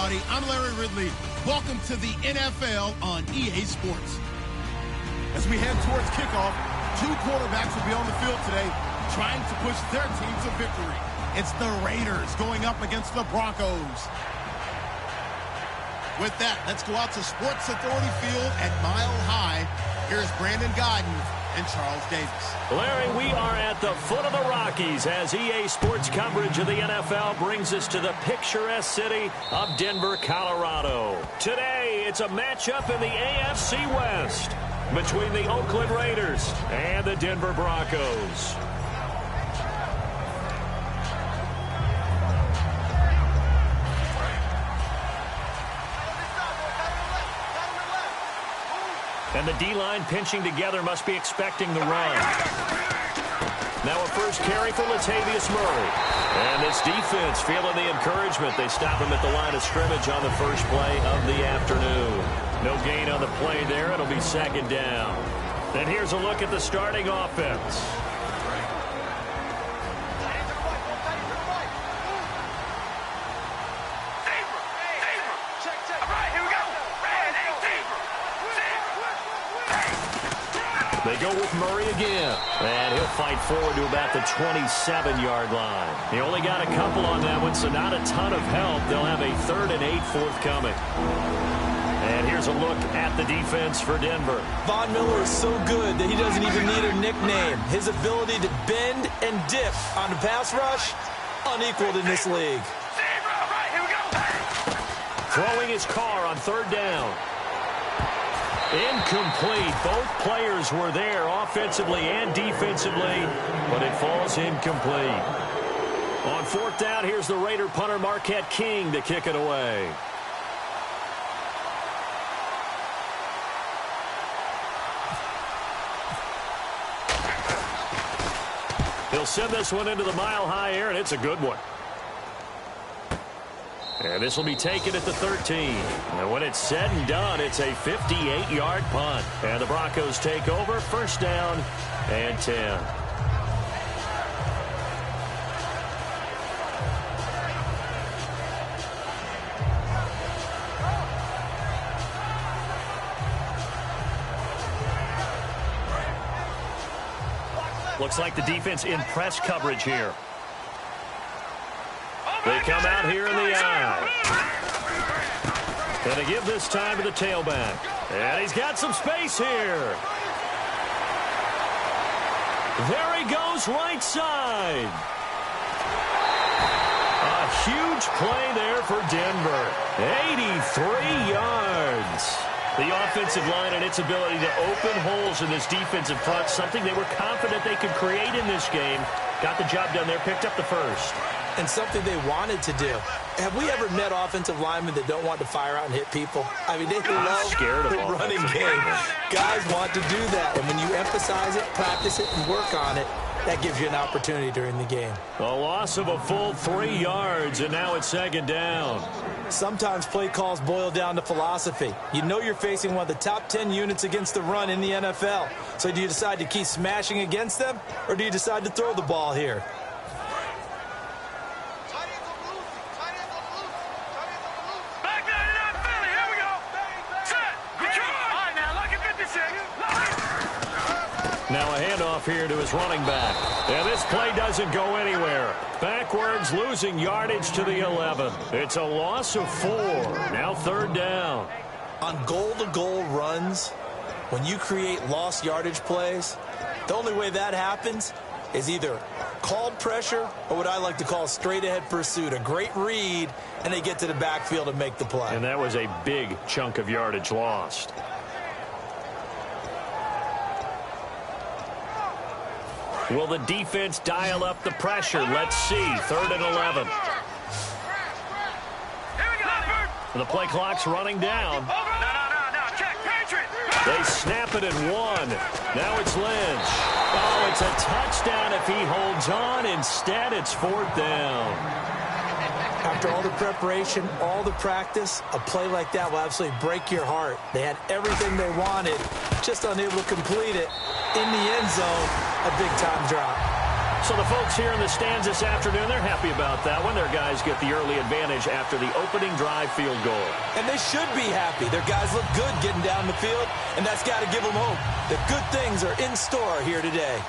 everybody. I'm Larry Ridley. Welcome to the NFL on EA Sports. As we head towards kickoff, two quarterbacks will be on the field today trying to push their team to victory. It's the Raiders going up against the Broncos. With that, let's go out to Sports Authority Field at Mile High. Here's Brandon Godden and Charles Davis. Larry, we are at the foot of the Rockies as EA Sports coverage of the NFL brings us to the picturesque city of Denver, Colorado. Today, it's a matchup in the AFC West between the Oakland Raiders and the Denver Broncos. And the D-line pinching together must be expecting the run. Now a first carry for Latavius Murray. And this defense feeling the encouragement. They stop him at the line of scrimmage on the first play of the afternoon. No gain on the play there. It'll be second down. And here's a look at the starting offense. They go with Murray again, and he'll fight forward to about the 27-yard line. He only got a couple on that one, so not a ton of help. They'll have a 3rd and 8 forthcoming. And here's a look at the defense for Denver. Von Miller is so good that he doesn't even need a nickname. His ability to bend and dip on the pass rush, unequaled in this league. Throwing his car on 3rd down. Incomplete. Both players were there offensively and defensively, but it falls incomplete. On 4th down, here's the Raider punter Marquette King to kick it away. He'll send this one into the mile-high air, and it's a good one. And this will be taken at the 13. And when it's said and done, it's a 58-yard punt. And the Broncos take over, 1st down and 10. Looks like the defense in press coverage here. They come out here in the eye. And they give this time to the tailback. And he's got some space here. There he goes, right side. A huge play there for Denver. 83 yards. The offensive line and its ability to open holes in this defensive front, something they were confident they could create in this game. Got the job done there, picked up the first. And something they wanted to do. Have we ever met offensive linemen that don't want to fire out and hit people? I mean, they love the running game. Guys want to do that. And when you emphasize it, practice it, and work on it, that gives you an opportunity during the game. A loss of a full 3 yards, and now it's 2nd down. Sometimes play calls boil down to philosophy. You know you're facing one of the top 10 units against the run in the NFL. So do you decide to keep smashing against them, or do you decide to throw the ball here? Now a handoff here to his running back. And this play doesn't go anywhere. Backwards, losing yardage to the 11. It's a loss of 4. Now 3rd down. On goal-to-goal runs, when you create lost yardage plays, the only way that happens is either called pressure or what I like to call straight-ahead pursuit. A great read, and they get to the backfield and make the play. And that was a big chunk of yardage lost. Will the defense dial up the pressure? Let's see. 3rd and 11. The play clock's running down. They snap it at 1. Now it's Lynch. Oh, it's a touchdown if he holds on. Instead, it's 4th down. After all the preparation, all the practice, a play like that will absolutely break your heart. They had everything they wanted, just unable to complete it. In the end zone, a big-time drop. So the folks here in the stands this afternoon, they're happy about that one. Their guys get the early advantage after the opening drive field goal. And they should be happy. Their guys look good getting down the field, and that's got to give them hope that good things are in store here today.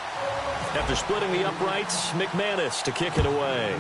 After splitting the uprights, McManus to kick it away.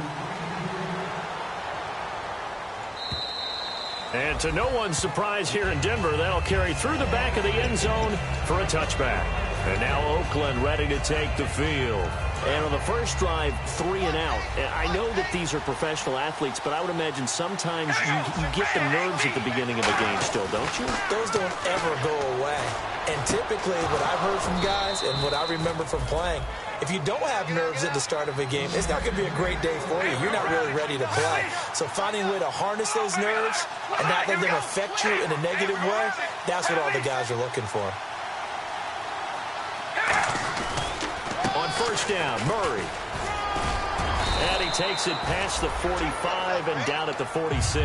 And to no one's surprise here in Denver, that'll carry through the back of the end zone for a touchback. And now Oakland ready to take the field. And on the first drive, 3 and out. And I know that these are professional athletes, but I would imagine sometimes you get the nerves at the beginning of a game still, don't you? Those don't ever go away. And typically what I've heard from guys and what I remember from playing, if you don't have nerves at the start of a game, it's not going to be a great day for you. You're not really ready to play. So finding a way to harness those nerves and not let them affect you in a negative way, that's what all the guys are looking for. On first down, Murray. And he takes it past the 45 and down at the 46.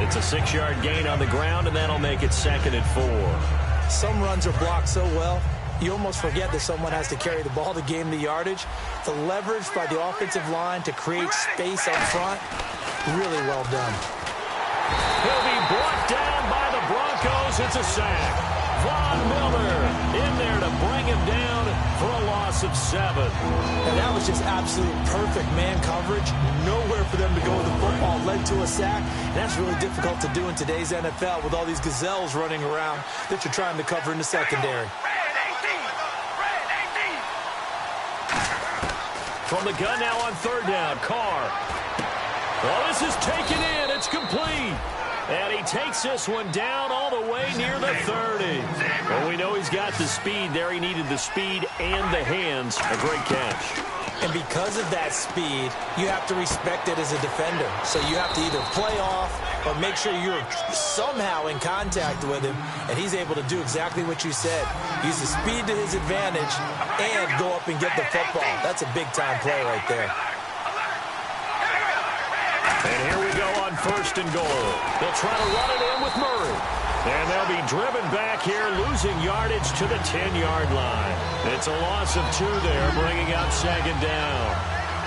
It's a 6-yard gain on the ground, and that'll make it 2nd and 4. Some runs are blocked so well, you almost forget that someone has to carry the ball to gain the yardage. The leverage by the offensive line to create space up front, really well done. He'll be brought down by the Broncos. It's a sack. Von Miller in there to bring him down for a loss of 7. And that was just absolute perfect man coverage. Nowhere for them to go with the football. Led to a sack. And that's really difficult to do in today's NFL with all these gazelles running around that you're trying to cover in the secondary. From the gun now on third down, Carr. Well, this is taken in. It's complete. And he takes this one down all the way near the 30. Well, we know he's got the speed there. He needed the speed and the hands. A great catch. And because of that speed, you have to respect it as a defender. So you have to either play off or make sure you're somehow in contact with him. And he's able to do exactly what you said. Use the speed to his advantage and go up and get the football. That's a big-time play right there. And here we go on first and goal. They'll try to run it in with Murray. And they'll be driven back here, losing yardage to the 10-yard line. It's a loss of 2 there, bringing up 2nd down.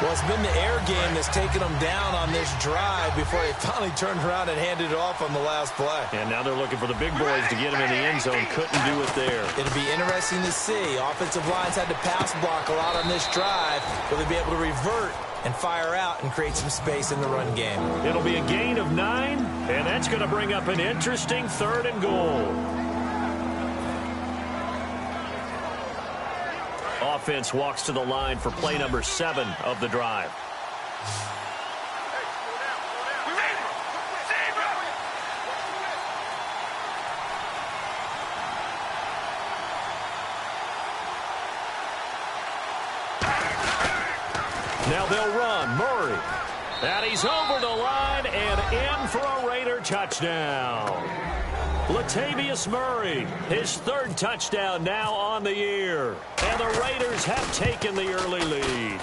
Well, it's been the air game that's taken them down on this drive before they finally turned around and handed it off on the last play. And now they're looking for the big boys to get him in the end zone. Couldn't do it there. It'll be interesting to see. Offensive lines had to pass block a lot on this drive. Will they be able to revert and fire out and create some space in the run game? It'll be a gain of 9, and that's going to bring up an interesting 3rd and goal. Offense walks to the line for play number 7 of the drive. Now they'll run. Murray. And he's over the line and in for a Raider touchdown. Latavius Murray, his 3rd touchdown now on the year. And the Raiders have taken the early lead.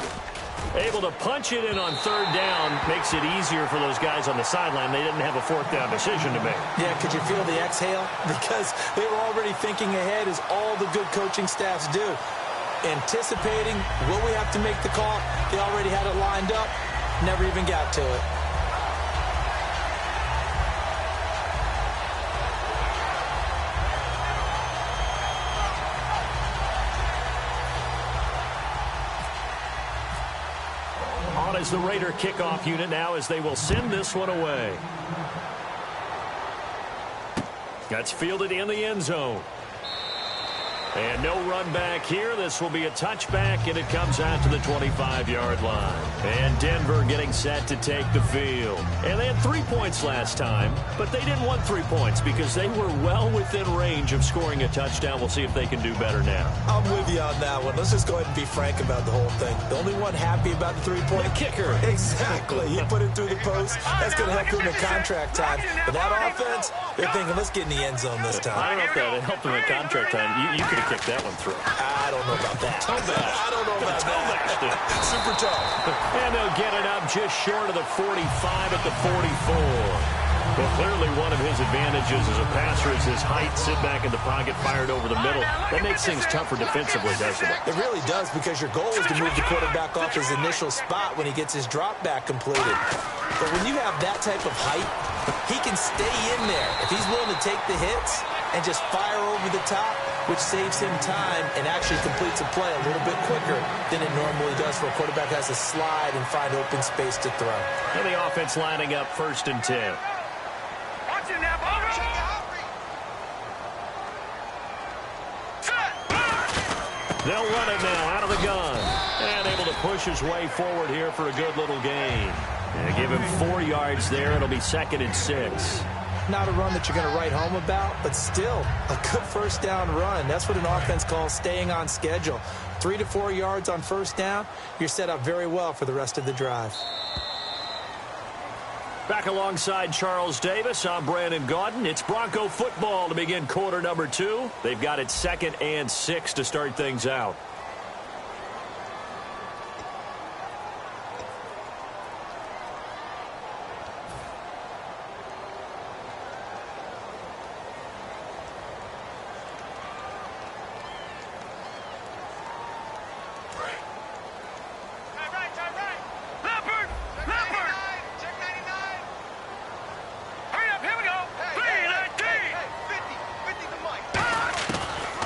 Able to punch it in on 3rd down makes it easier for those guys on the sideline. They didn't have a 4th down decision to make. Yeah, could you feel the exhale? Because they were already thinking ahead, as all the good coaching staffs do. Anticipating, will we have to make the call? They already had it lined up, never even got to it. On is the Raider kickoff unit now as they will send this one away. That's fielded in the end zone. And no run back here. This will be a touchback, and it comes out to the 25-yard line. And Denver getting set to take the field. And they had 3 points last time, but they didn't want 3 points because they were well within range of scoring a touchdown. We'll see if they can do better now. I'm with you on that one. Let's just go ahead and be frank about the whole thing. The only one happy about the 3-point kicker. Exactly. You put it through the post. That's going to help you in the contract time. But that offense, they're thinking, let's get in the end zone this time. I don't know if that helped them in contract time. You could have kicked that one through. I don't know about that. I don't know about that. Super tough. And they'll get it up just short of the 45 at the 44. Well, clearly one of his advantages as a passer is his height. Sit back in the pocket, fired over the middle. That makes things tougher defensively, doesn't it? It really does, because your goal is to move the quarterback off his initial spot when he gets his drop back completed. But when you have that type of height, he can stay in there if he's willing to take the hits and just fire over the top, which saves him time and actually completes a play a little bit quicker than it normally does for a quarterback who has to slide and find open space to throw. And the offense lining up 1st and 10. They'll run it now out of the gun. And able to push his way forward here for a good little gain. And give him 4 yards there. It'll be 2nd and 6. Not a run that you're going to write home about, but still a good 1st down run. That's what an offense calls staying on schedule. 3 to 4 yards on 1st down. You're set up very well for the rest of the drive. Back alongside Charles Davis, I'm Brandon Gaudin. It's Bronco football to begin quarter number 2. They've got it 2nd and 6 to start things out.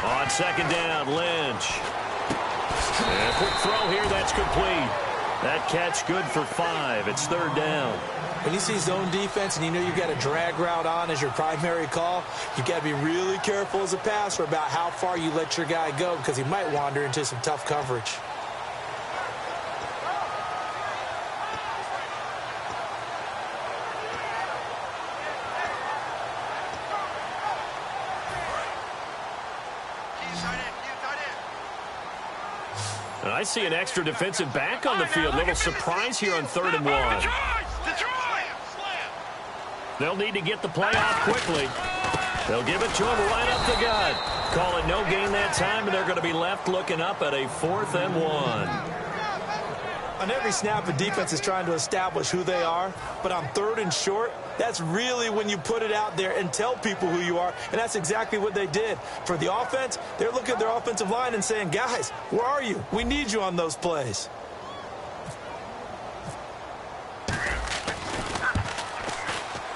On 2nd down, Lynch. And a quick throw here, that's complete. That catch good for 5. It's 3rd down. When you see zone defense and you know you've got a drag route on as your primary call, you've got to be really careful as a passer about how far you let your guy go, because he might wander into some tough coverage. And I see an extra defensive back on the field. Little surprise here on 3rd and 1. They'll need to get the play off quickly. They'll give it to him right up the gut. Call it no gain that time, and they're going to be left looking up at a 4th and 1. On every snap, a defense is trying to establish who they are, but on 3rd and short, that's really when you put it out there and tell people who you are, and that's exactly what they did. For the offense, they're looking at their offensive line and saying, guys, where are you? We need you on those plays.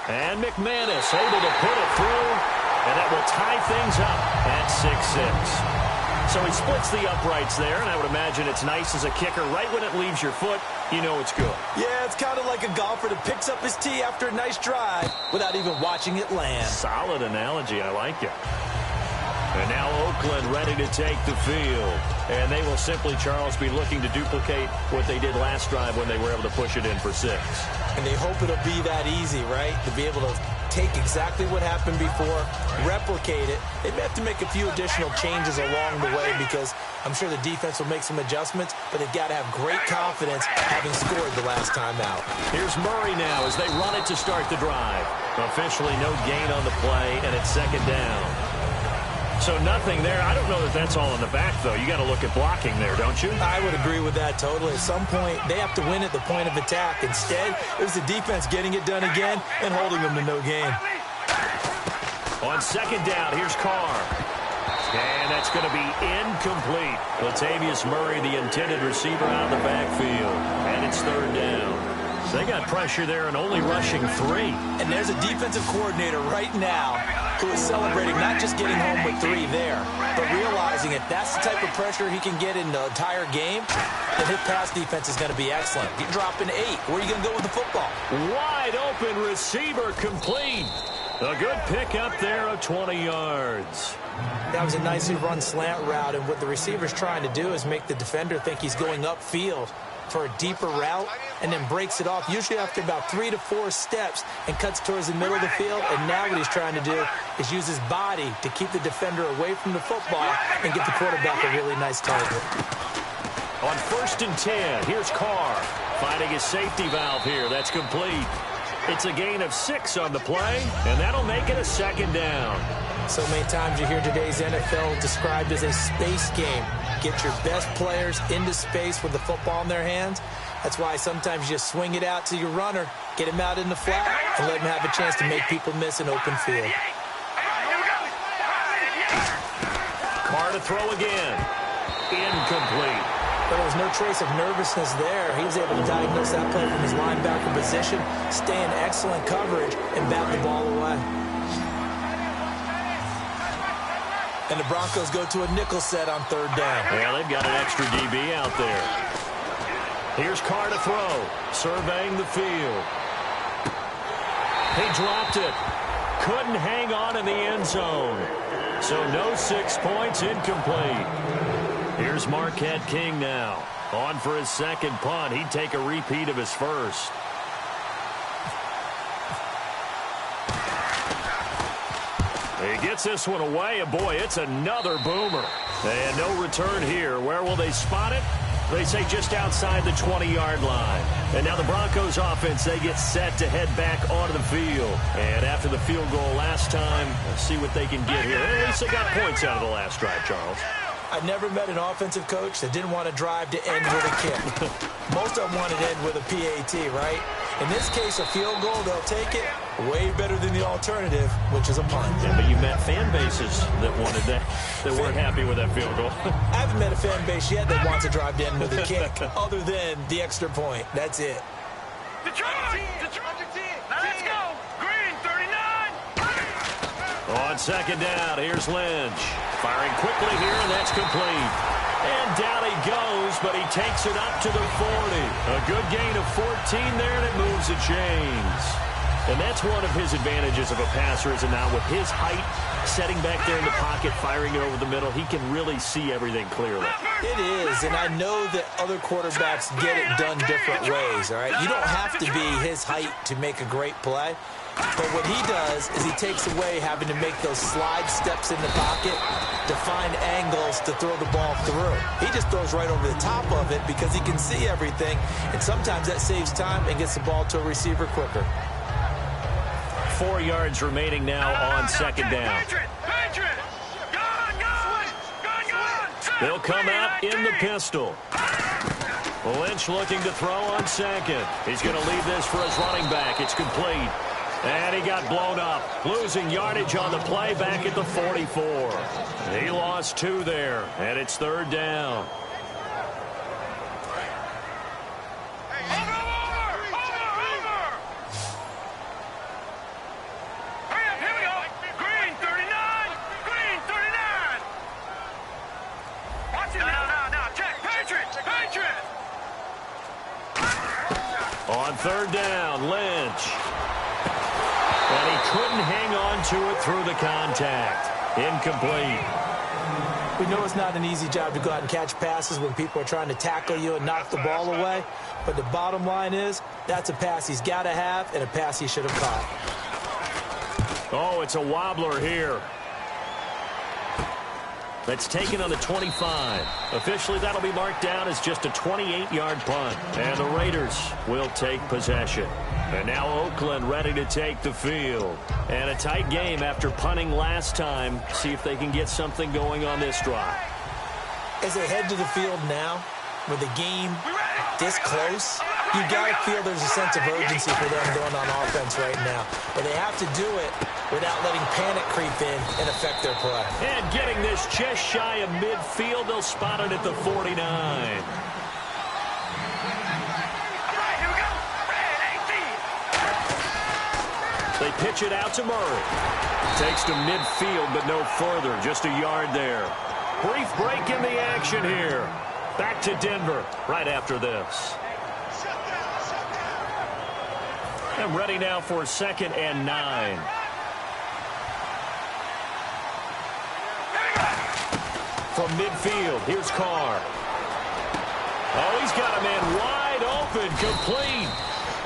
And McManus able to put it through, and that will tie things up at 6-6. So he splits the uprights there, and I would imagine it's nice as a kicker. Right when it leaves your foot, you know it's good. Yeah, it's kind of like a golfer that picks up his tee after a nice drive without even watching it land. Solid analogy. I like it. And now Oakland ready to take the field. And they will simply, Charles, be looking to duplicate what they did last drive when they were able to push it in for 6. And they hope it'll be that easy, right? To be able to take exactly what happened before, replicate it. They may have to make a few additional changes along the way, because I'm sure the defense will make some adjustments, but they've got to have great confidence having scored the last time out. Here's Murray now as they run it to start the drive. Officially no gain on the play, and it's 2nd down. So nothing there. I don't know that that's all in the back, though. You got to look at blocking there, don't you? I would agree with that totally. At some point, they have to win at the point of attack. Instead, it was the defense getting it done again and holding them to no gain. On 2nd down, here's Carr. And that's going to be incomplete. Latavius Murray, the intended receiver, out of the backfield. And it's 3rd down. They got pressure there and only rushing 3. And there's a defensive coordinator right now who is celebrating not just getting home with 3 there, but realizing if that's the type of pressure he can get in the entire game, then his pass defense is going to be excellent. You're dropping 8. Where are you going to go with the football? Wide open receiver complete. A good pick up there of 20 yards. That was a nicely run slant route, and what the receiver's trying to do is make the defender think he's going upfield for a deeper route, and then breaks it off, usually after about 3 to 4 steps, and cuts towards the middle of the field. And now what he's trying to do is use his body to keep the defender away from the football and get the quarterback a really nice target. On 1st and 10, here's Carr finding his safety valve here. That's complete. It's a gain of 6 on the play, and that'll make it a 2nd down. So many times you hear today's NFL described as a space game. Get your best players into space with the football in their hands. That's why sometimes you just swing it out to your runner, get him out in the flat, and let him have a chance to make people miss an open field. Carr to throw again. Incomplete. But there was no trace of nervousness there. He was able to diagnose that play from his linebacker position, stay in excellent coverage, and bat the ball away. And the Broncos go to a nickel set on third down. Yeah, they've got an extra DB out there. Here's Carr to throw, surveying the field. He dropped it. Couldn't hang on in the end zone. So no 6 points, incomplete. Here's Marquette King now. On for his second punt. He'd take a repeat of his first. He gets this one away, and boy, it's another boomer. And no return here. Where will they spot it? They say just outside the 20-yard line. And now the Broncos offense, they get set to head back onto the field. And after the field goal last time, let's see what they can get here. At least they got points out of the last drive, Charles. I've never met an offensive coach that didn't want to drive to end with a kick. Most of them want to end with a PAT, right? In this case, a field goal, they'll take it. Way better than the alternative, which is a punt. Yeah, but you met fan bases that wanted that, that weren't happy with that field goal. I haven't met a fan base yet that wants to drive to end with a kick, other than the extra point. That's it. Detroit! Now let's go! Green, 39! On second down, here's Lynch. Firing quickly here, and that's complete. And down he goes, but he takes it up to the 40. A good gain of 14 there, and it moves the chains. And that's one of his advantages of a passer, is now with his height, setting back there in the pocket, firing it over the middle, he can really see everything clearly. It is, and I know that other quarterbacks get it done different ways, all right? You don't have to be his height to make a great play. But what he does is he takes away having to make those slide steps in the pocket to find angles to throw the ball through. He just throws right over the top of it because he can see everything, and sometimes that saves time and gets the ball to a receiver quicker. 4 yards remaining now on second down. They'll come out in the pistol. Lynch looking to throw on second. He's going to leave this for his running back. It's complete. And he got blown up, losing yardage on the play back at the 44. He lost 2 there, and it's third down. On third down, Lynch. And he couldn't hang on to it through the contact. Incomplete. We know it's not an easy job to go out and catch passes when people are trying to tackle you and knock the ball away. But the bottom line is, that's a pass he's got to have and a pass he should have caught. Oh, it's a wobbler here. That's taken on the 25. Officially, that'll be marked down as just a 28-yard punt. And the Raiders will take possession. And now Oakland ready to take the field. And a tight game after punting last time. See if they can get something going on this drive. As they head to the field now, with the game this close, you got to feel there's a sense of urgency for them going on offense right now. But they have to do it without letting panic creep in and affect their play. And getting this just shy of midfield, they'll spot it at the 49. They pitch it out to Murray. Takes to midfield, but no further. Just a yard there. Brief break in the action here. Back to Denver right after this. And ready now for 2nd and 9. From midfield, here's Carr. Oh, he's got a man wide open, complete.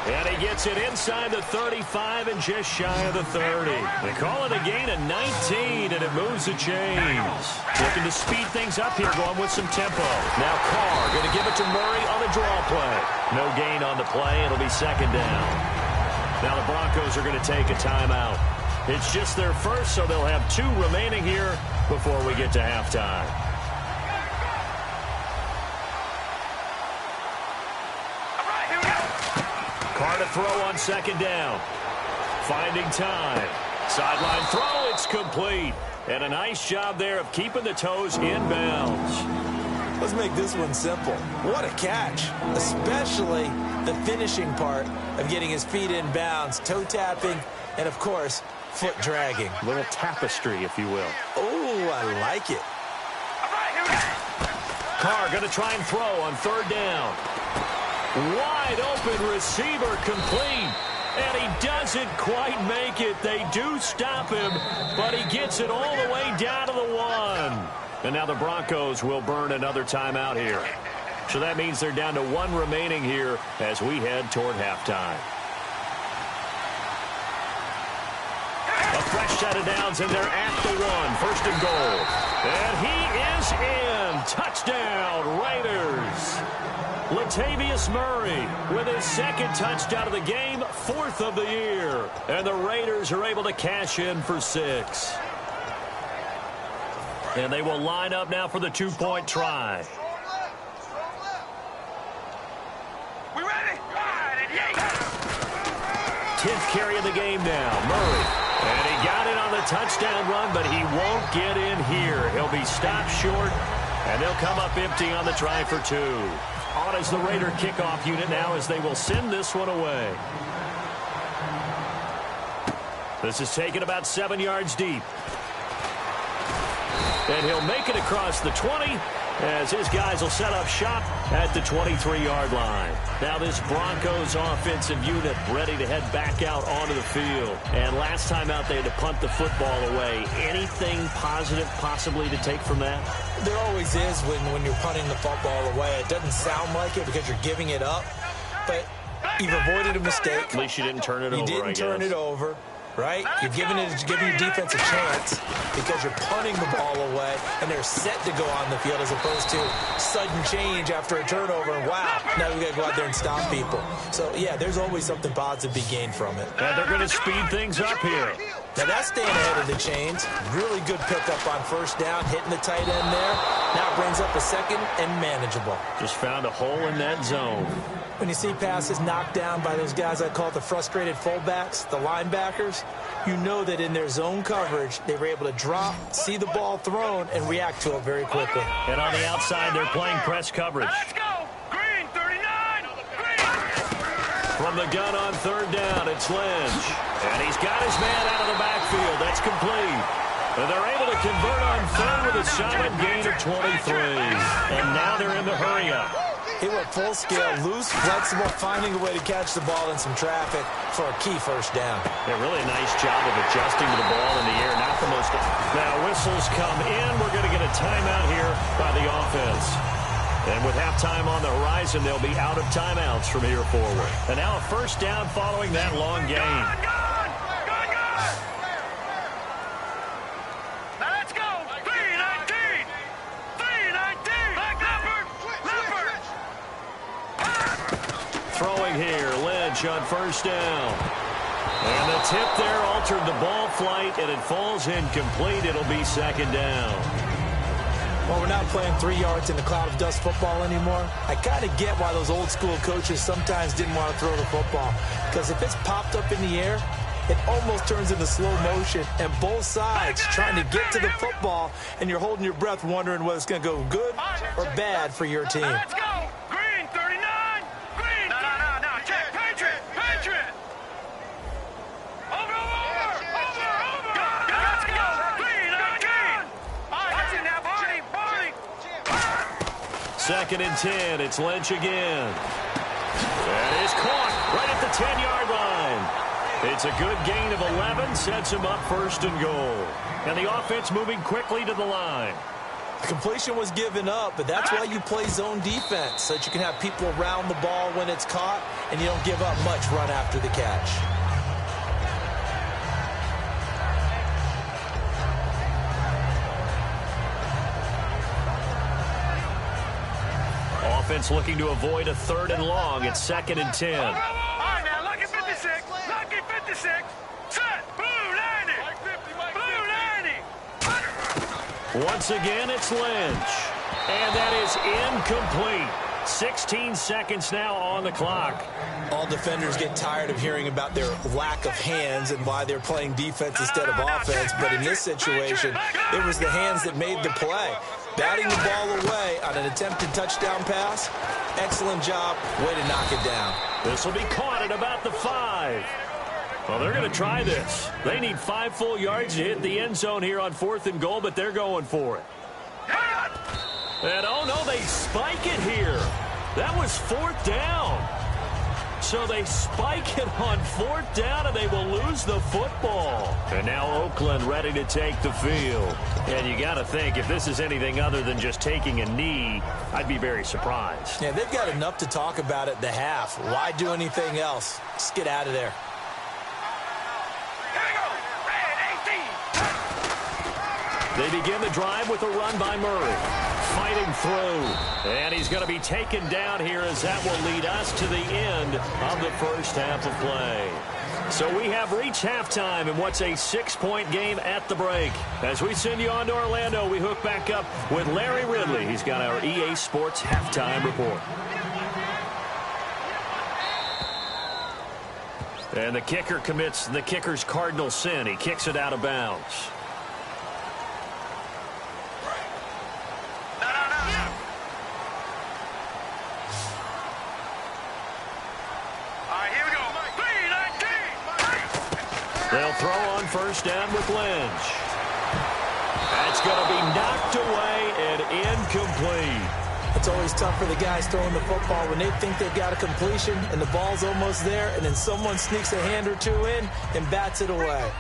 And he gets it inside the 35 and just shy of the 30. They call it a gain of 19, and it moves the chains. Looking to speed things up here, going with some tempo. Now Carr going to give it to Murray on the draw play. No gain on the play. It'll be 2nd down. Now the Broncos are going to take a timeout. It's just their first, so they'll have 2 remaining here before we get to halftime. Carr to throw on second down. Finding time. Sideline throw, it's complete. And a nice job there of keeping the toes in bounds. Let's make this one simple. What a catch, especially the finishing part of getting his feet in bounds, toe tapping, and, of course, foot dragging. A little tapestry, if you will. Oh, I like it. All right, here we go. Carr going to try and throw on third down. Wide open receiver complete. And he doesn't quite make it. They do stop him, but he gets it all the way down to the 1. And now the Broncos will burn another timeout here. So that means they're down to 1 remaining here as we head toward halftime. A fresh set of downs, and they're at the 1. First and goal. And he is in. Touchdown, Raiders. Latavius Murray with his second touchdown of the game, 4th of the year. And the Raiders are able to cash in for 6. And they will line up now for the 2-point try. We ready? 10th carry of the game now. Murray. And he got it on the touchdown run, but he won't get in here. He'll be stopped short, and they'll come up empty on the try for 2. On as the Raider kickoff unit now as they will send this one away. This is taken about 7 yards deep. And he'll make it across the 20 as his guys will set up shop at the 23-yard line. Now this Broncos offensive unit ready to head back out onto the field. And last time out they had to punt the football away. Anything positive possibly to take from that? There always is when you're punting the football away. It doesn't sound like it because you're giving it up, but you've avoided a mistake. At least you didn't turn it over, You didn't turn it over, right? You're giving your defense a chance because you're punting the ball away, and they're set to go on the field as opposed to sudden change after a turnover, and wow, now we've got to go out there and stop people. So, yeah, there's always something positive to be gained from it. And they're going to speed things up here. Now that's staying ahead of the chains. Really good pickup on first down, hitting the tight end there. Now brings up a second and manageable. Just found a hole in that zone. When you see passes knocked down by those guys I call the frustrated fullbacks, the linebackers, you know that in their zone coverage, they were able to drop, see the ball thrown, and react to it very quickly. And on the outside, they're playing press coverage. Let's go. Green, 39. Green. From the gun on third down, it's Lynch. And he's got his man out of the backfield. That's complete. And they're able to convert on third with a solid gain of 23. And now they're in the hurry-up. He went full scale, loose, flexible, finding a way to catch the ball in some traffic for a key first down. Yeah, really a nice job of adjusting to the ball in the air. Not the most. Now whistles come in. We're going to get a timeout here by the offense. And with halftime on the horizon, they'll be out of timeouts from here forward. And now a first down following that long gain. Gone. Now let's go. 3-19. 3-19. Black Leopard. Throwing here, Lynch on first down. And the tip there altered the ball flight, and it falls incomplete. It'll be second down. Well, we're not playing 3 yards in the cloud of dust football anymore. I kind of get why those old school coaches sometimes didn't want to throw the football. Because if it's popped up in the air, it almost turns into slow motion, and both sides trying to get to the football, and you're holding your breath wondering whether it's going to go good or bad for your team. Let's go. Green, 39. Green. No. Check. Patriot. Over. Let's go. 3-19. Watch it now, Barney. Second and 10. It's Lynch again. That is caught right at the 10-yard line. It's a good gain of 11. Sets him up first and goal. And the offense moving quickly to the line. The completion was given up, but that's why you play zone defense, so that you can have people around the ball when it's caught, and you don't give up much run after the catch. Offense looking to avoid a third and long. It's second and 10. All right, now, lucky 56. Set. Blue 90. Once again, it's Lynch. And that is incomplete. 16 seconds now on the clock. All defenders get tired of hearing about their lack of hands and why they're playing defense instead of offense. But in this situation, it was the hands that made the play. Batting the ball away on an attempted touchdown pass. Excellent job. Way to knock it down. This will be caught at about the 5. Well, they're going to try this. They need 5 full yards to hit the end zone here on 4th and goal, but they're going for it. And, oh, no, they spike it here. That was 4th down. So they spike it on 4th down, and they will lose the football. And now Oakland ready to take the field. And you got to think, if this is anything other than just taking a knee, I'd be very surprised. Yeah, they've got enough to talk about at the half. Why do anything else? Just get out of there. They begin the drive with a run by Murray. Fighting through. And he's going to be taken down here as that will lead us to the end of the first half of play. So we have reached halftime in what's a 6-point game at the break. As we send you on to Orlando, we hook back up with Larry Ridley. He's got our EA Sports halftime report. And the kicker commits the kicker's cardinal sin. He kicks it out of bounds. They'll throw on first down with Lynch. That's going to be knocked away and incomplete. It's always tough for the guys throwing the football when they think they've got a completion and the ball's almost there, and then someone sneaks a hand or two in and bats it away.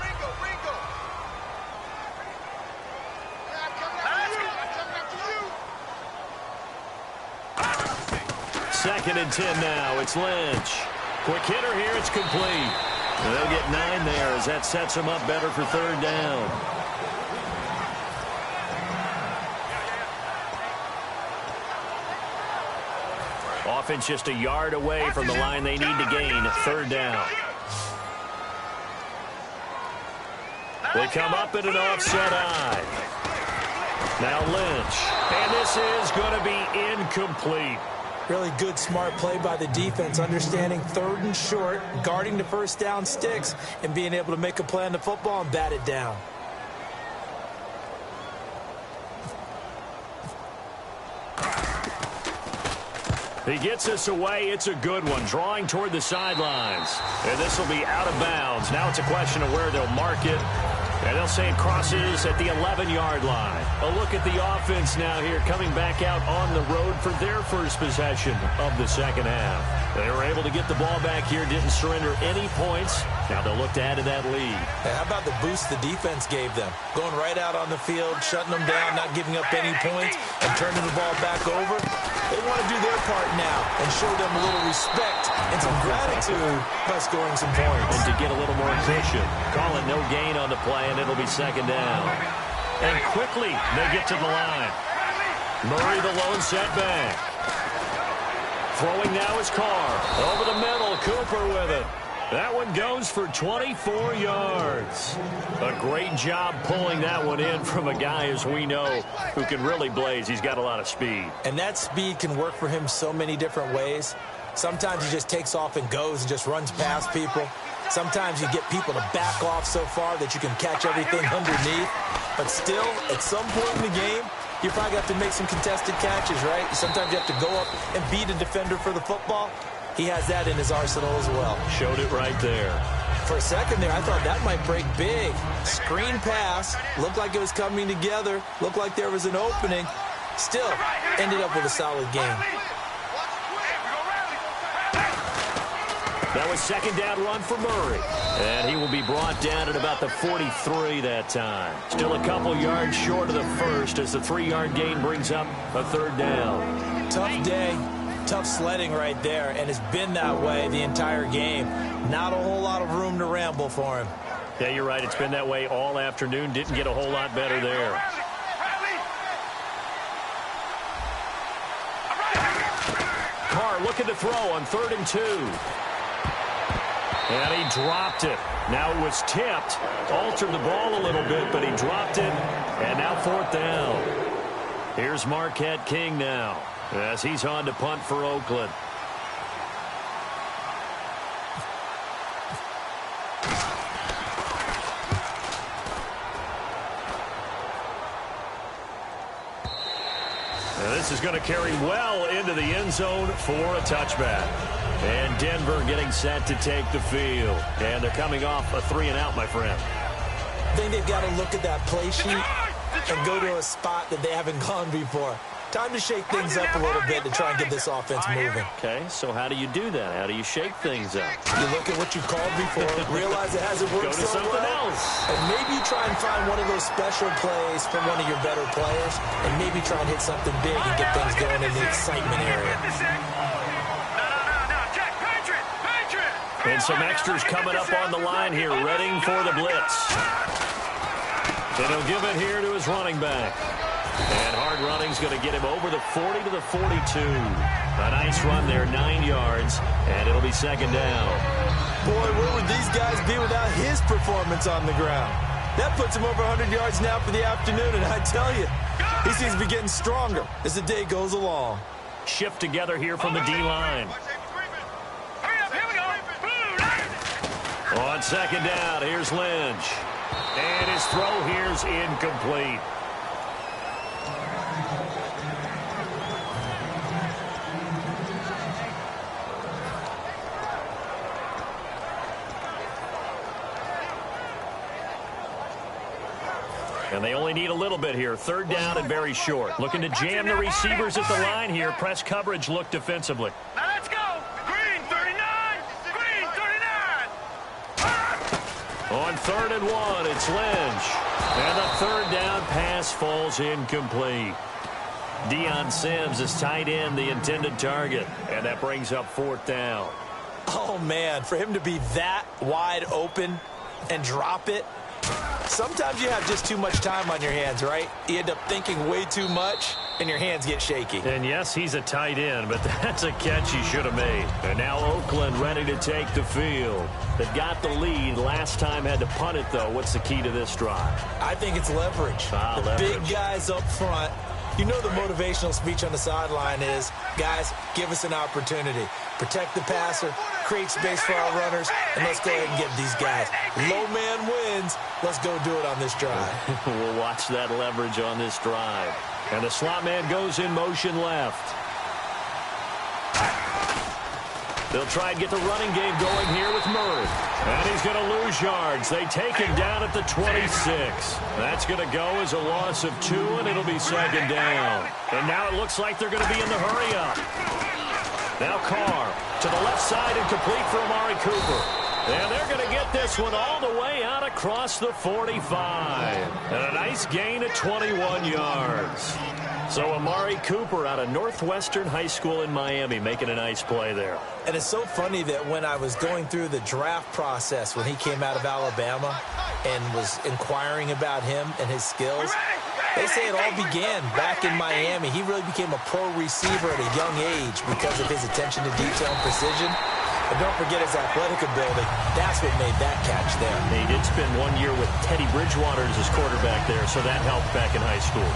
Second and 10 now. It's Lynch. Quick hitter here. It's complete. And they'll get 9 there as that sets them up better for third down. Offense just a yard away from the line they need to gain. Third down. They come up in an offset eye. Now Lynch. And this is going to be incomplete. Really good, smart play by the defense, understanding 3rd and short, guarding the first down sticks, and being able to make a play on the football and bat it down. He gets us away. It's a good one. Drawing toward the sidelines. And this will be out of bounds. Now it's a question of where they'll mark it. And they'll say it crosses at the 11-yard line. A look at the offense now here, coming back out on the road for their first possession of the second half. They were able to get the ball back here, didn't surrender any points. Now they'll look to add to that lead. Hey, how about the boost the defense gave them? Going right out on the field, shutting them down, not giving up any points, and turning the ball back over. They want to do their part now and show them a little respect and some gratitude by scoring some points. And to get a little more efficient. Call it no gain on the play, and it'll be second down. And quickly, they get to the line. Murray the lone setback. Throwing now is Carr. Over the middle, Cooper with it. That one goes for 24 yards. A great job pulling that one in from a guy, as we know, who can really blaze. He's got a lot of speed. And that speed can work for him so many different ways. Sometimes he just takes off and goes and just runs past people. Sometimes you get people to back off so far that you can catch everything underneath. But still, at some point in the game, you probably have to make some contested catches, right? Sometimes you have to go up and beat a defender for the football. He has that in his arsenal as well. Showed it right there. For a second there, I thought that might break big. Screen pass. Looked like it was coming together. Looked like there was an opening. Still, ended up with a solid game. That was second down run for Murray. And he will be brought down at about the 43 that time. Still a couple yards short of the first as the 3-yard gain brings up a third down. Tough day. Tough sledding right there, and it's been that way the entire game. Not a whole lot of room to ramble for him. Yeah, you're right. It's been that way all afternoon. Didn't get a whole lot better there. Carr looking to throw on 3rd and 2. And he dropped it. Now it was tipped. Altered the ball a little bit, but he dropped it. And now 4th down. Here's Marquette King now. as he's on to punt for Oakland. And this is going to carry well into the end zone for a touchback. And Denver getting set to take the field. And they're coming off a 3-and-out, my friend. I think they've got to look at that play sheet and go to a spot that they haven't gone before. Time to shake things up a little bit to try and get this offense moving. Okay, so how do you do that? How do you shake things up? You look at what you've called before, realize it hasn't worked so well. Go to something else. And maybe you try and find one of those special plays from one of your better players, and maybe try and hit something big and get things going in the excitement area. And some extras coming up on the line here, readying for the blitz. And he'll give it here to his running back. And hard running's going to get him over the 40 to the 42. A nice run there, 9 yards, and it'll be second down. Boy, where would these guys be without his performance on the ground? That puts him over 100 yards now for the afternoon, and I tell you, he seems to be getting stronger as the day goes along. Shift together here from the D-line. On second down, here's Lynch. And his throw here's incomplete. And they only need a little bit here. Third down and very short. Looking to jam the receivers at the line here. Press coverage look defensively. Now let's go. Green 39. Green 39. On 3rd and 1, it's Lynch. And the third down pass falls incomplete. Deion Sims is tight end, the intended target. And that brings up 4th down. Oh, man, for him to be that wide open and drop it. Sometimes you have just too much time on your hands, right? You end up thinking way too much, and your hands get shaky. And yes, he's a tight end, but that's a catch he should have made. And now Oakland ready to take the field. They've got the lead. Last time had to punt it, though. What's the key to this drive? I think it's leverage. The big guys up front. You know the motivational speech on the sideline is, guys, give us an opportunity. Protect the passer, create space for our runners, and let's go ahead and give these guys. Low man wins. Let's go do it on this drive. We'll watch that leverage on this drive. And the slot man goes in motion left. They'll try and get the running game going here with Murray. And he's going to lose yards. They take him down at the 26. That's going to go as a loss of 2, and it'll be second down. And now it looks like they're going to be in the hurry-up. Now Carr to the left side and complete for Amari Cooper. And they're going to get this one all the way out across the 45. And a nice gain of 21 yards. So Amari Cooper out of Northwestern High School in Miami making a nice play there. And it's so funny that when I was going through the draft process when he came out of Alabama and was inquiring about him and his skills, they say it all began back in Miami. He really became a pro receiver at a young age because of his attention to detail and precision. But don't forget his athletic ability. That's what made that catch there. He did spend 1 year with Teddy Bridgewater as his quarterback there, so that helped back in high school.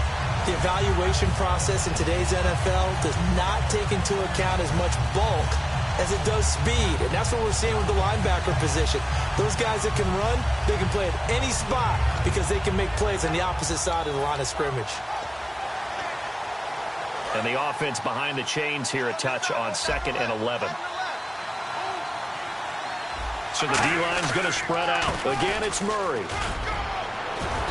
The evaluation process in today's NFL does not take into account as much bulk as it does speed. And that's what we're seeing with the linebacker position. Those guys that can run, they can play at any spot because they can make plays on the opposite side of the line of scrimmage. And the offense behind the chains here a touch on 2nd and 11. So the D-line's going to spread out. Again, it's Murray.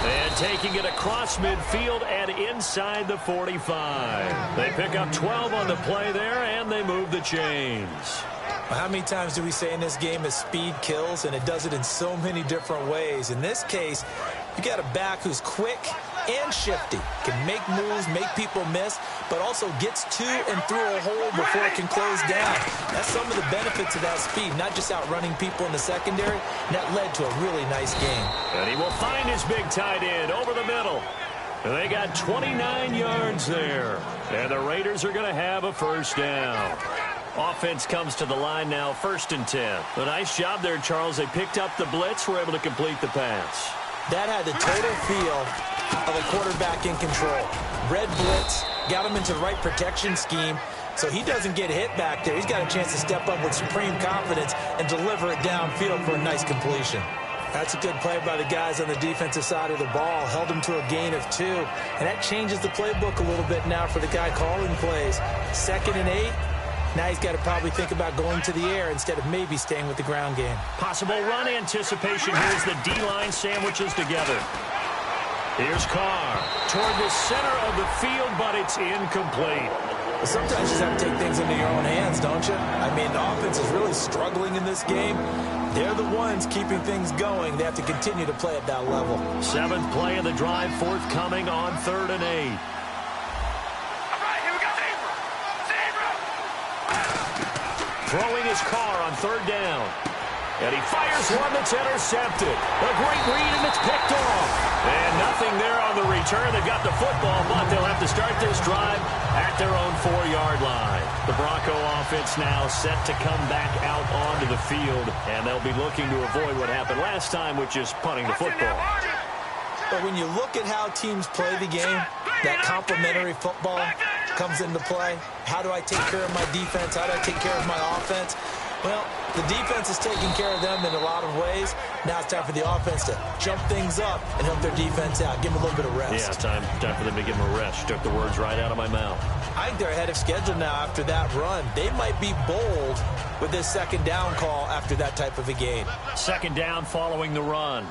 And taking it across midfield and inside the 45. They pick up 12 on the play there, and they move the chains. Well, how many times do we say in this game that speed kills, and it does it in so many different ways? In this case, you got a back who's quick and shifty, can make moves, make people miss, but also gets to and through a hole before it can close down. That's some of the benefits of that speed, not just outrunning people in the secondary, and that led to a really nice game. And he will find his big tight end over the middle. And they got 29 yards there. And the Raiders are going to have a first down. Offense comes to the line now, 1st and 10. A nice job there, Charles. They picked up the blitz, were able to complete the pass. That had the total feel of a quarterback in control. Red blitz, got him into the right protection scheme, so he doesn't get hit back there. He's got a chance to step up with supreme confidence and deliver it downfield for a nice completion. That's a good play by the guys on the defensive side of the ball. Held him to a gain of 2, and that changes the playbook a little bit now for the guy calling plays. 2nd and 8. Now he's got to probably think about going to the air instead of maybe staying with the ground game. Possible run anticipation here as the D-line sandwiches together. Here's Carr toward the center of the field, but it's incomplete. Well, sometimes you just have to take things into your own hands, don't you? I mean, the offense is really struggling in this game. They're the ones keeping things going. They have to continue to play at that level. 7th play of the drive forthcoming on 3rd and 8. Throwing his car on 3rd down. And he fires one that's intercepted. A great read, and it's picked off. And nothing there on the return. They've got the football, but they'll have to start this drive at their own 4-yard line. The Bronco offense now set to come back out onto the field, and they'll be looking to avoid what happened last time, which is punting the football. But when you look at how teams play the game, that complementary football comes into play. How do I take care of my defense? How do I take care of my offense? Well, the defense is taking care of them in a lot of ways. Now it's time for the offense to jump things up and help their defense out. Give them a little bit of rest. Yeah, time for them to give them a rest. You took the words right out of my mouth. I think they're ahead of schedule now after that run. They might be bold with this 2nd down call after that type of a game. 2nd down following the run.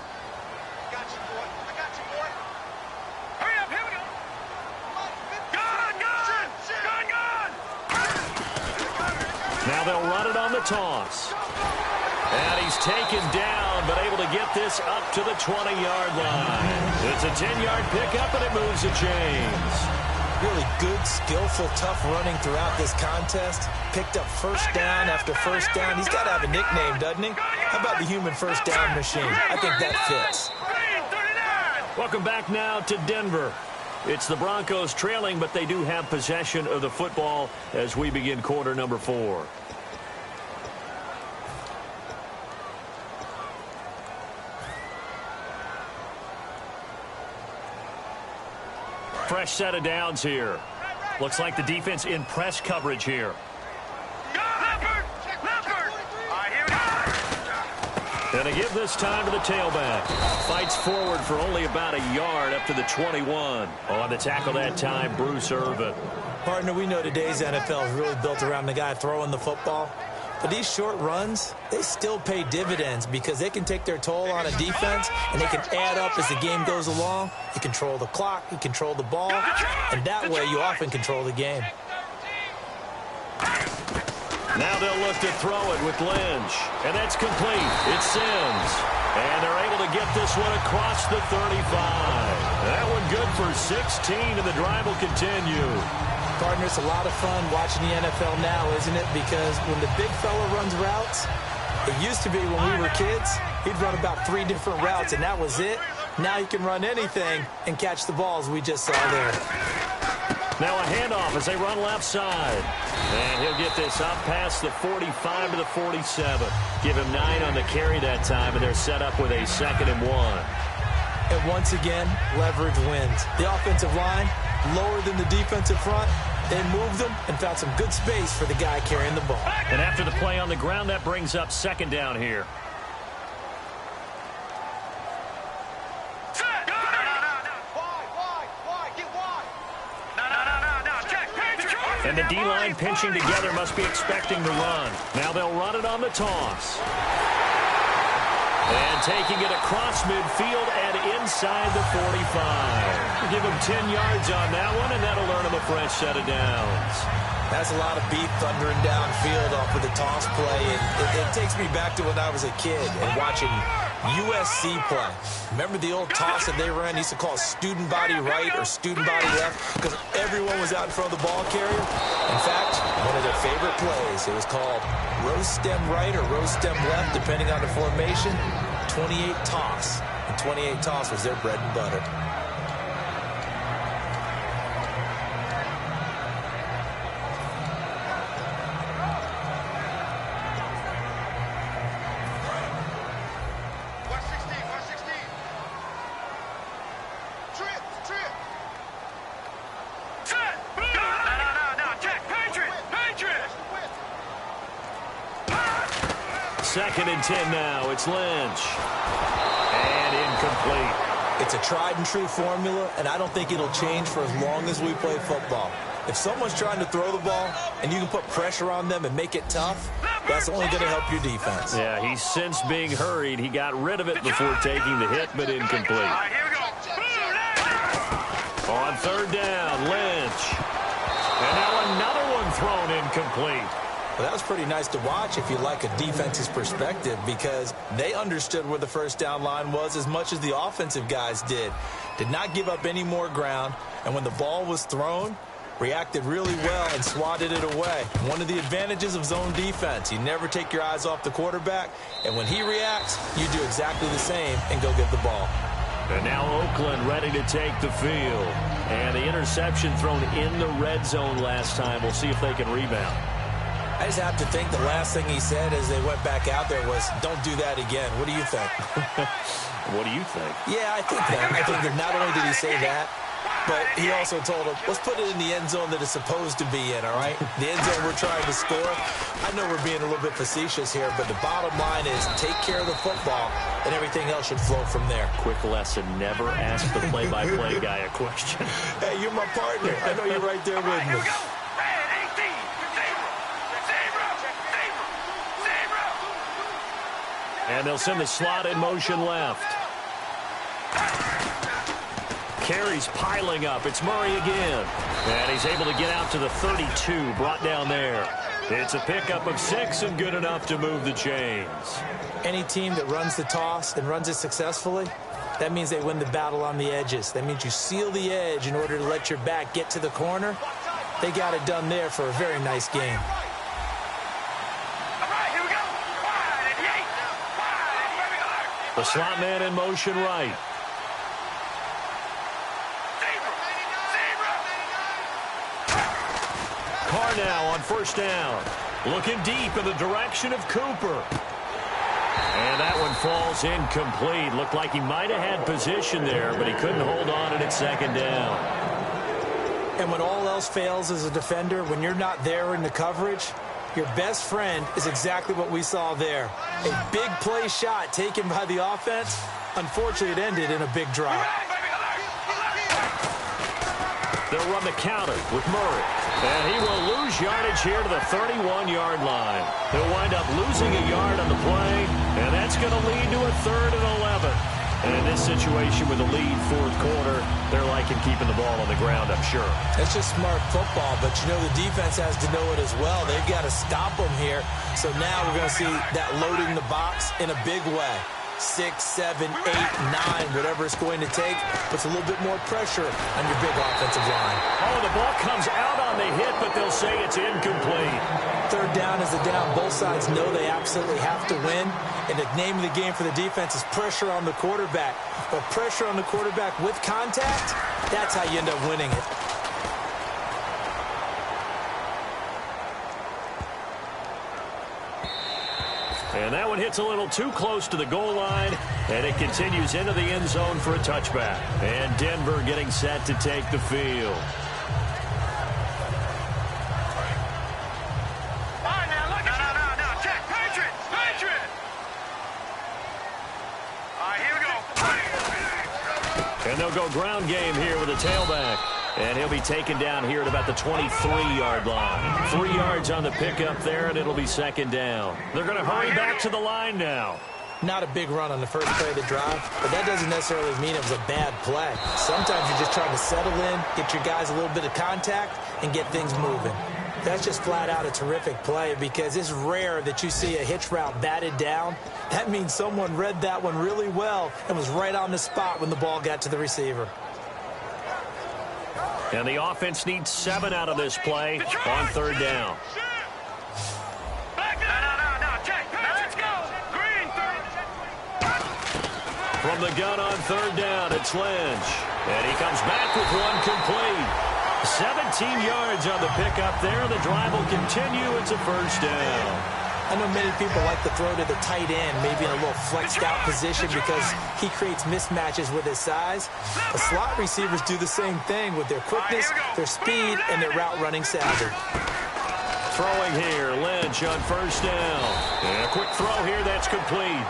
Now they'll run it on the toss. And he's taken down, but able to get this up to the 20-yard line. It's a 10-yard pickup, and it moves the chains. Really good, skillful, tough running throughout this contest. Picked up 1st down after 1st down. He's got to have a nickname, doesn't he? How about the human 1st down machine? I think that fits. Welcome back now to Denver. It's the Broncos trailing, but they do have possession of the football as we begin quarter number 4. Fresh set of downs here. Looks like the defense in press coverage here. And they give this time to the tailback. Fights forward for only about a yard up to the 21. On the tackle that time, Bruce Irvin. Partner, we know today's NFL is really built around the guy throwing the football. But these short runs, they still pay dividends because they can take their toll on a defense and they can add up as the game goes along. You control the clock, you control the ball, and that way you often control the game. Now they'll look to throw it with Lynch. And that's complete. It's Sims. And they're able to get this one across the 35. That one good for 16, and the drive will continue. Partner, it's a lot of fun watching the NFL now, isn't it? Because when the big fella runs routes, it used to be when we were kids, he'd run about 3 different routes, and that was it. Now he can run anything and catch the balls we just saw there. Now a handoff as they run left side. And he'll get this up past the 45 to the 47. Give him 9 on the carry that time, and they're set up with a 2nd and 1. And once again, leverage wins. The offensive line, lower than the defensive front. They moved them and found some good space for the guy carrying the ball. And after the play on the ground, that brings up 2nd down here. And the D-line pinching together must be expecting the run. Now they'll run it on the toss. And taking it across midfield and inside the 45. Give him 10 yards on that one, and that'll earn him a fresh set of downs. That's a lot of beef thundering downfield off of the toss play. And it takes me back to when I was a kid and watching USC play. Remember the old toss that they ran? They used to call student body right or student body left because everyone was out in front of the ball carrier. In fact, one of their favorite plays, it was called roast stem right or roast stem left, depending on the formation. 28 toss. And 28 toss was their bread and butter. 2nd and 10 now. It's Lynch. And incomplete. It's a tried-and-true formula, and I don't think it'll change for as long as we play football. If someone's trying to throw the ball and you can put pressure on them and make it tough, that's only going to help your defense. Yeah, he's since being hurried. He got rid of it before taking the hit, but incomplete. Here we go. On 3rd down, Lynch. And now another one thrown incomplete. Well, that was pretty nice to watch if you like a defense's perspective, because they understood where the first down line was as much as the offensive guys did. Did not give up any more ground, and when the ball was thrown, reacted really well and swatted it away. One of the advantages of zone defense, you never take your eyes off the quarterback, and when he reacts, you do exactly the same and go get the ball. And now Oakland ready to take the field. And the interception thrown in the red zone last time. We'll see if they can rebound. I just have to think the last thing he said as they went back out there was, don't do that again. What do you think? What do you think? Yeah, I think that. I think that not only did he say that, but he also told him, let's put it in the end zone that it's supposed to be in, all right? The end zone we're trying to score. I know we're being a little bit facetious here, but the bottom line is take care of the football, and everything else should flow from there. Quick lesson, never ask the play-by-play guy a question. Hey, you're my partner. I know you're right there with me. And they'll send the slot in motion left. Carries piling up. It's Murray again. And he's able to get out to the 32, brought down there. It's a pickup of 6 and good enough to move the chains. Any team that runs the toss and runs it successfully, that means they win the battle on the edges. That means you seal the edge in order to let your back get to the corner. They got it done there for a very nice game. The slot man in motion right. Carr now on 1st down. Looking deep in the direction of Cooper. And that one falls incomplete. Looked like he might have had position there, but he couldn't hold on and it's 2nd down. And when all else fails as a defender, when you're not there in the coverage, your best friend is exactly what we saw there. A big play shot taken by the offense. Unfortunately, it ended in a big drop. They'll run the counter with Murray. And he will lose yardage here to the 31-yard line. He'll wind up losing a yard on the play, and that's going to lead to a 3rd and 11. And in this situation with a lead 4th quarter, they're liking keeping the ball on the ground, I'm sure. That's just smart football, but you know the defense has to know it as well. They've got to stop them here. So now we're going to see that loading the box in a big way. 6, 7, 8, 9, whatever it's going to take, puts a little bit more pressure on your big offensive line. Oh, the ball comes out on the hit, but they'll say it's incomplete. 3rd down is the down. Both sides know they absolutely have to win. And the name of the game for the defense is pressure on the quarterback. But pressure on the quarterback with contact, that's how you end up winning it. And that one hits a little too close to the goal line, and it continues into the end zone for a touchback. And Denver getting set to take the field. And they'll go ground game here with a tailback. And he'll be taken down here at about the 23-yard line. 3 yards on the pickup there, and it'll be 2nd down. They're going to hurry back to the line now. Not a big run on the first play of the drive, but that doesn't necessarily mean it was a bad play. Sometimes you're just trying to settle in, get your guys a little bit of contact, and get things moving. That's just flat out a terrific play because it's rare that you see a hitch route batted down. That means someone read that one really well and was right on the spot when the ball got to the receiver. And the offense needs 7 out of this play on 3rd down. From the gun on 3rd down, it's Lynch. And he comes back with one complete. 17 yards on the pickup there. The drive will continue. It's a 1st down. I know many people like to throw to the tight end, maybe in a little flexed out position because he creates mismatches with his size. The slot receivers do the same thing with their quickness, their speed, and their route running savvy. throwing here. Lynch on first down. And a quick throw here. That's complete.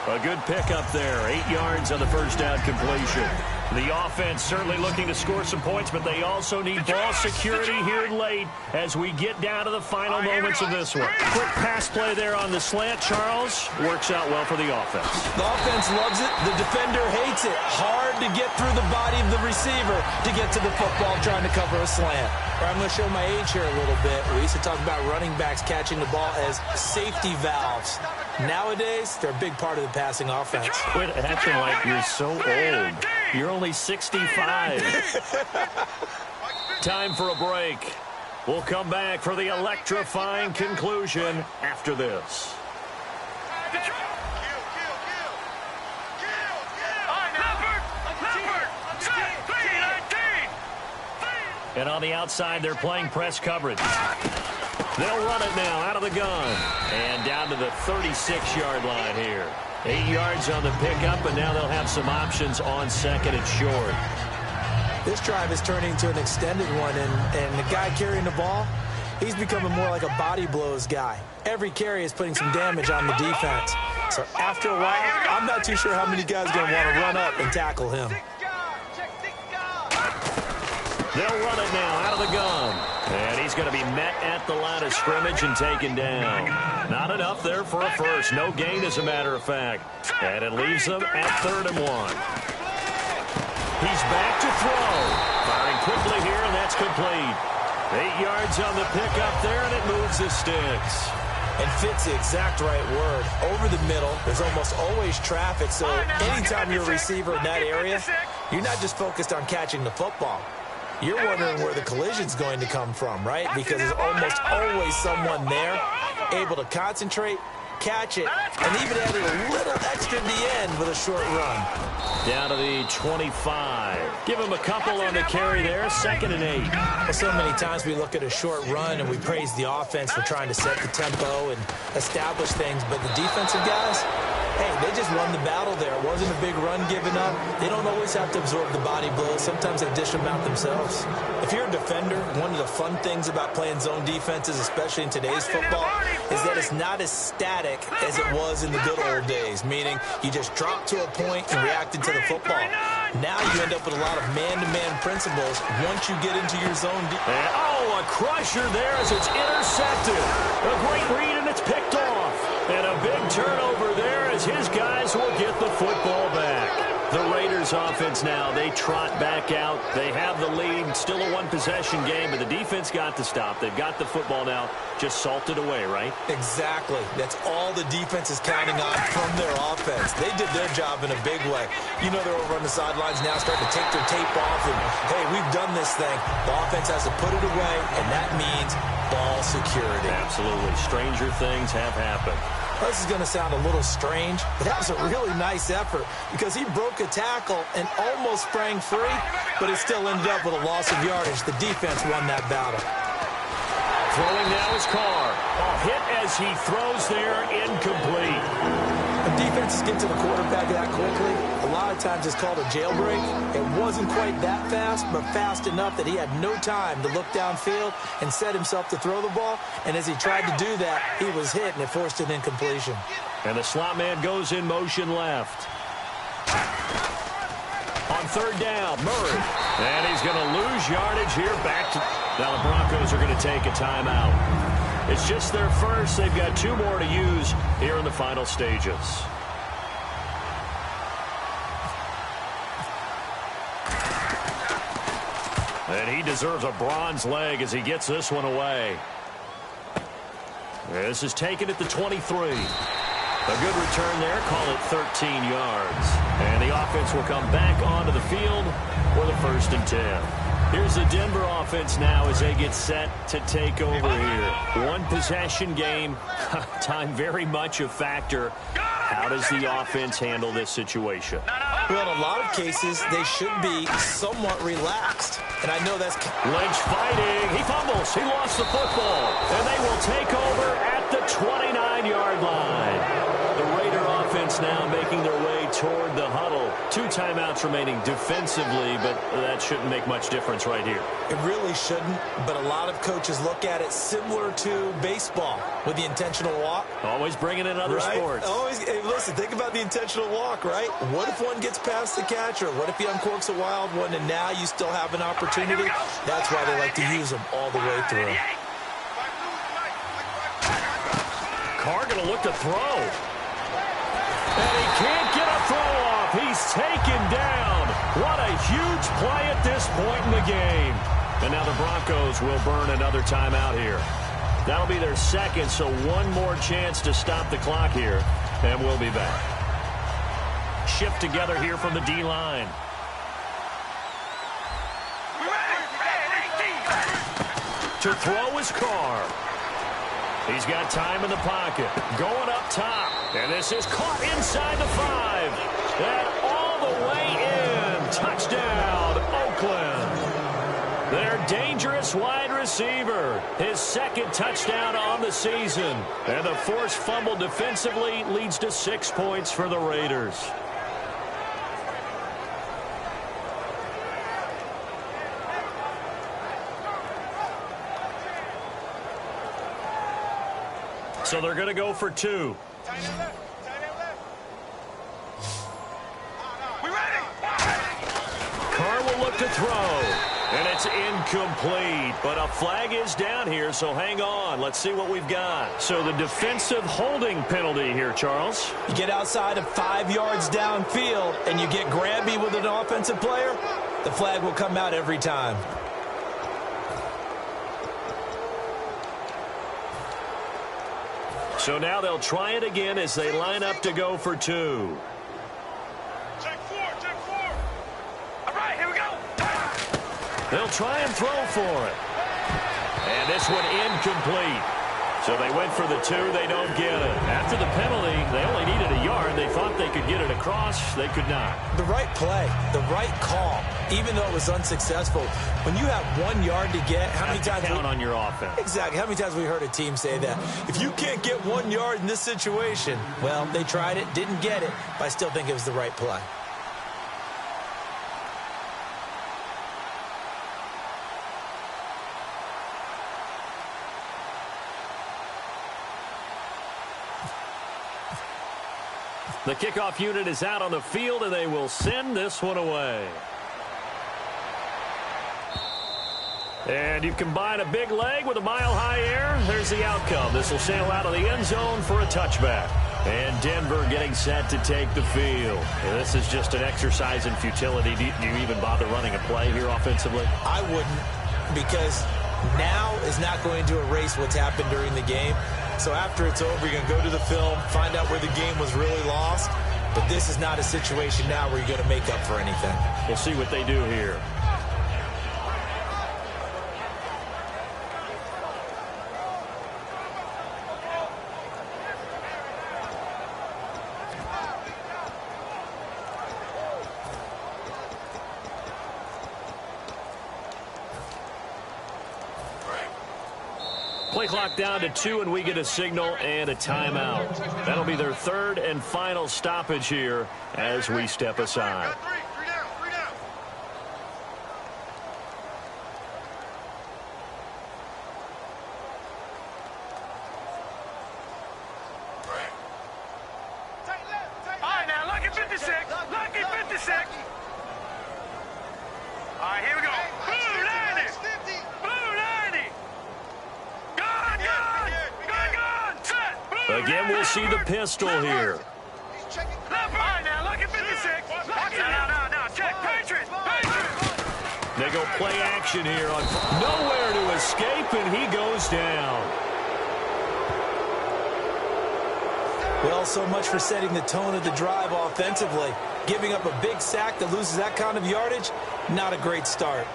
A good pickup there. 8 yards on the first down completion. The offense certainly looking to score some points, but they also need ball security here late as we get down to the final moments of this one. Quick pass play there on the slant, Charles. Works out well for the offense. The offense loves it. The defender hates it. Hard to get through the body of the receiver to get to the football trying to cover a slant. I'm going to show my age here a little bit. We used to talk about running backs catching the ball as safety valves. Nowadays, they're a big part of the passing offense. Quit acting like you're so old. You're only 65. Time for a break. We'll come back for the electrifying conclusion after this. And on the outside, they're playing press coverage. They'll run it now out of the gun. And down to the 36-yard line here. 8 yards on the pickup, and now they'll have some options on second and short. This drive is turning into an extended one, and the guy carrying the ball, he's becoming more like a body blows guy. Every carry is putting some damage on the defense. So after a while, I'm not too sure how many guys are going to want to run up and tackle him. They'll run it now out of the gun. And he's going to be met at the line of scrimmage and taken down. Not enough there for a first. No gain, as a matter of fact. And it leaves them at 3rd and 1. He's back to throw. Firing quickly here, and that's complete. 8 yards on the pickup there, and it moves the sticks. And fits the exact right word. Over the middle, there's almost always traffic, so anytime you're a receiver in that area, you're not just focused on catching the football. You're wondering where the collision's going to come from, right? Because there's almost always someone there able to concentrate, catch it, and even add a little extra at the end with a short run. Down to the 25. Give him a couple on the carry there. 2nd and 8. Well, so many times we look at a short run and we praise the offense for trying to set the tempo and establish things, but the defensive guys, hey, they just won the battle there. It wasn't a big run given up. They don't always have to absorb the body blows. Sometimes they dish them out themselves. If you're a defender, one of the fun things about playing zone defenses, especially in today's football, is that it's not as static as it was in the good old days, meaning you just drop to a point and reacted to the football. Now you end up with a lot of man-to-man principles once you get into your zone. A crusher there as it's intercepted. A great read, and it's picked off. And a big turnover there as his guys will get the football back. The Raiders offense now, they trot back out. They have the lead. Still a one-possession game, but the defense got to stop. They've got the football now. Just salted away, right? Exactly. That's all the defense is counting on from their offense. They did their job in a big way. You know they're over on the sidelines now starting to take their tape off and, hey, we've done this thing. The offense has to put it away, and that means ball security. Absolutely. Stranger things have happened. This is going to sound a little strange, but that was a really nice effort because he broke a tackle and almost sprang free, but it still ended up with a loss of yardage. The defense won that battle. Throwing now is Carr. A hit as he throws there, incomplete. When defenses get to the quarterback that quickly, a lot of times it's called a jailbreak. It wasn't quite that fast, but fast enough that he had no time to look downfield and set himself to throw the ball. And as he tried to do that, he was hit, and it forced an incompletion. And the slot man goes in motion left. On 3rd down, Murray. And he's going to lose yardage here back to... Now the Broncos are going to take a timeout. It's just their first. They've got 2 more to use here in the final stages. And he deserves a bronze leg as he gets this one away. This is taken at the 23. A good return there. Call it 13 yards. And the offense will come back onto the field for the 1st and 10. Here's the Denver offense now as they get set to take over here. One possession game. Time very much a factor. How does the offense handle this situation? Well, in a lot of cases, they should be somewhat relaxed. And I know that's... Lynch fighting. He fumbles. He lost the football. And they will take over at the 29-yard line. The Raider offense offense now making their way toward the huddle. 2 timeouts remaining defensively, but that shouldn't make much difference right here. It really shouldn't, but a lot of coaches look at it similar to baseball with the intentional walk. Always bringing in other sports. Always. Hey, listen, think about the intentional walk, right? What if one gets past the catcher? What if he uncorks a wild one and now you still have an opportunity? That's why they like to use them all the way through. Carr going to look to throw. And he can't get a throw off. He's taken down. What a huge play at this point in the game. And now the Broncos will burn another timeout here. That'll be their second, so one more chance to stop the clock here. And we'll be back. Shift together here from the D-line. To throw is Carr. He's got time in the pocket. Going up top. And this is caught inside the 5. And all the way in. Touchdown, Oakland. Their dangerous wide receiver. His second touchdown on the season. And the forced fumble defensively leads to 6 points for the Raiders. So they're going to go for 2. Carr will look to throw. And it's incomplete. But a flag is down here, so hang on. Let's see what we've got. So the defensive holding penalty here, Charles. You get outside of 5 yards downfield and you get grabby with an offensive player, the flag will come out every time. So now they'll try it again as they line up to go for 2. Check 4, check 4. All right, here we go. They'll try and throw for it. And this one incomplete. So they went for the 2. They don't get it. After the penalty, they only needed a yard. They thought they could get it across. They could not. The right play, the right call, even though it was unsuccessful. When you have 1 yard to get, how many times... count on your offense. Exactly. How many times have we heard a team say that? If you can't get 1 yard in this situation, well, they tried it, didn't get it, but I still think it was the right play. The kickoff unit is out on the field, and they will send this one away. And you combine a big leg with a mile-high air. There's the outcome. This will sail out of the end zone for a touchback. And Denver getting set to take the field. And this is just an exercise in futility. Do you even bother running a play here offensively? I wouldn't, because now is not going to erase what's happened during the game. So after it's over, you're going to go to the film, find out where the game was really lost. But this is not a situation now where you're going to make up for anything. We'll see what they do here. Play clock down to 2, and we get a signal and a timeout. That'll be their third and final stoppage here as we step aside. Three down. All right, now, lucky 56. Lucky 56. All right, here we go. Blue 90. Blue 90. Gun. Set. Again, we'll see the pistol here. All right, now, lucky 56. No. Check. Patriots. They go play action here on nowhere to escape, and he goes down. Well, so much for setting the tone of the drive offensively. Giving up a big sack that loses that kind of yardage, not a great start.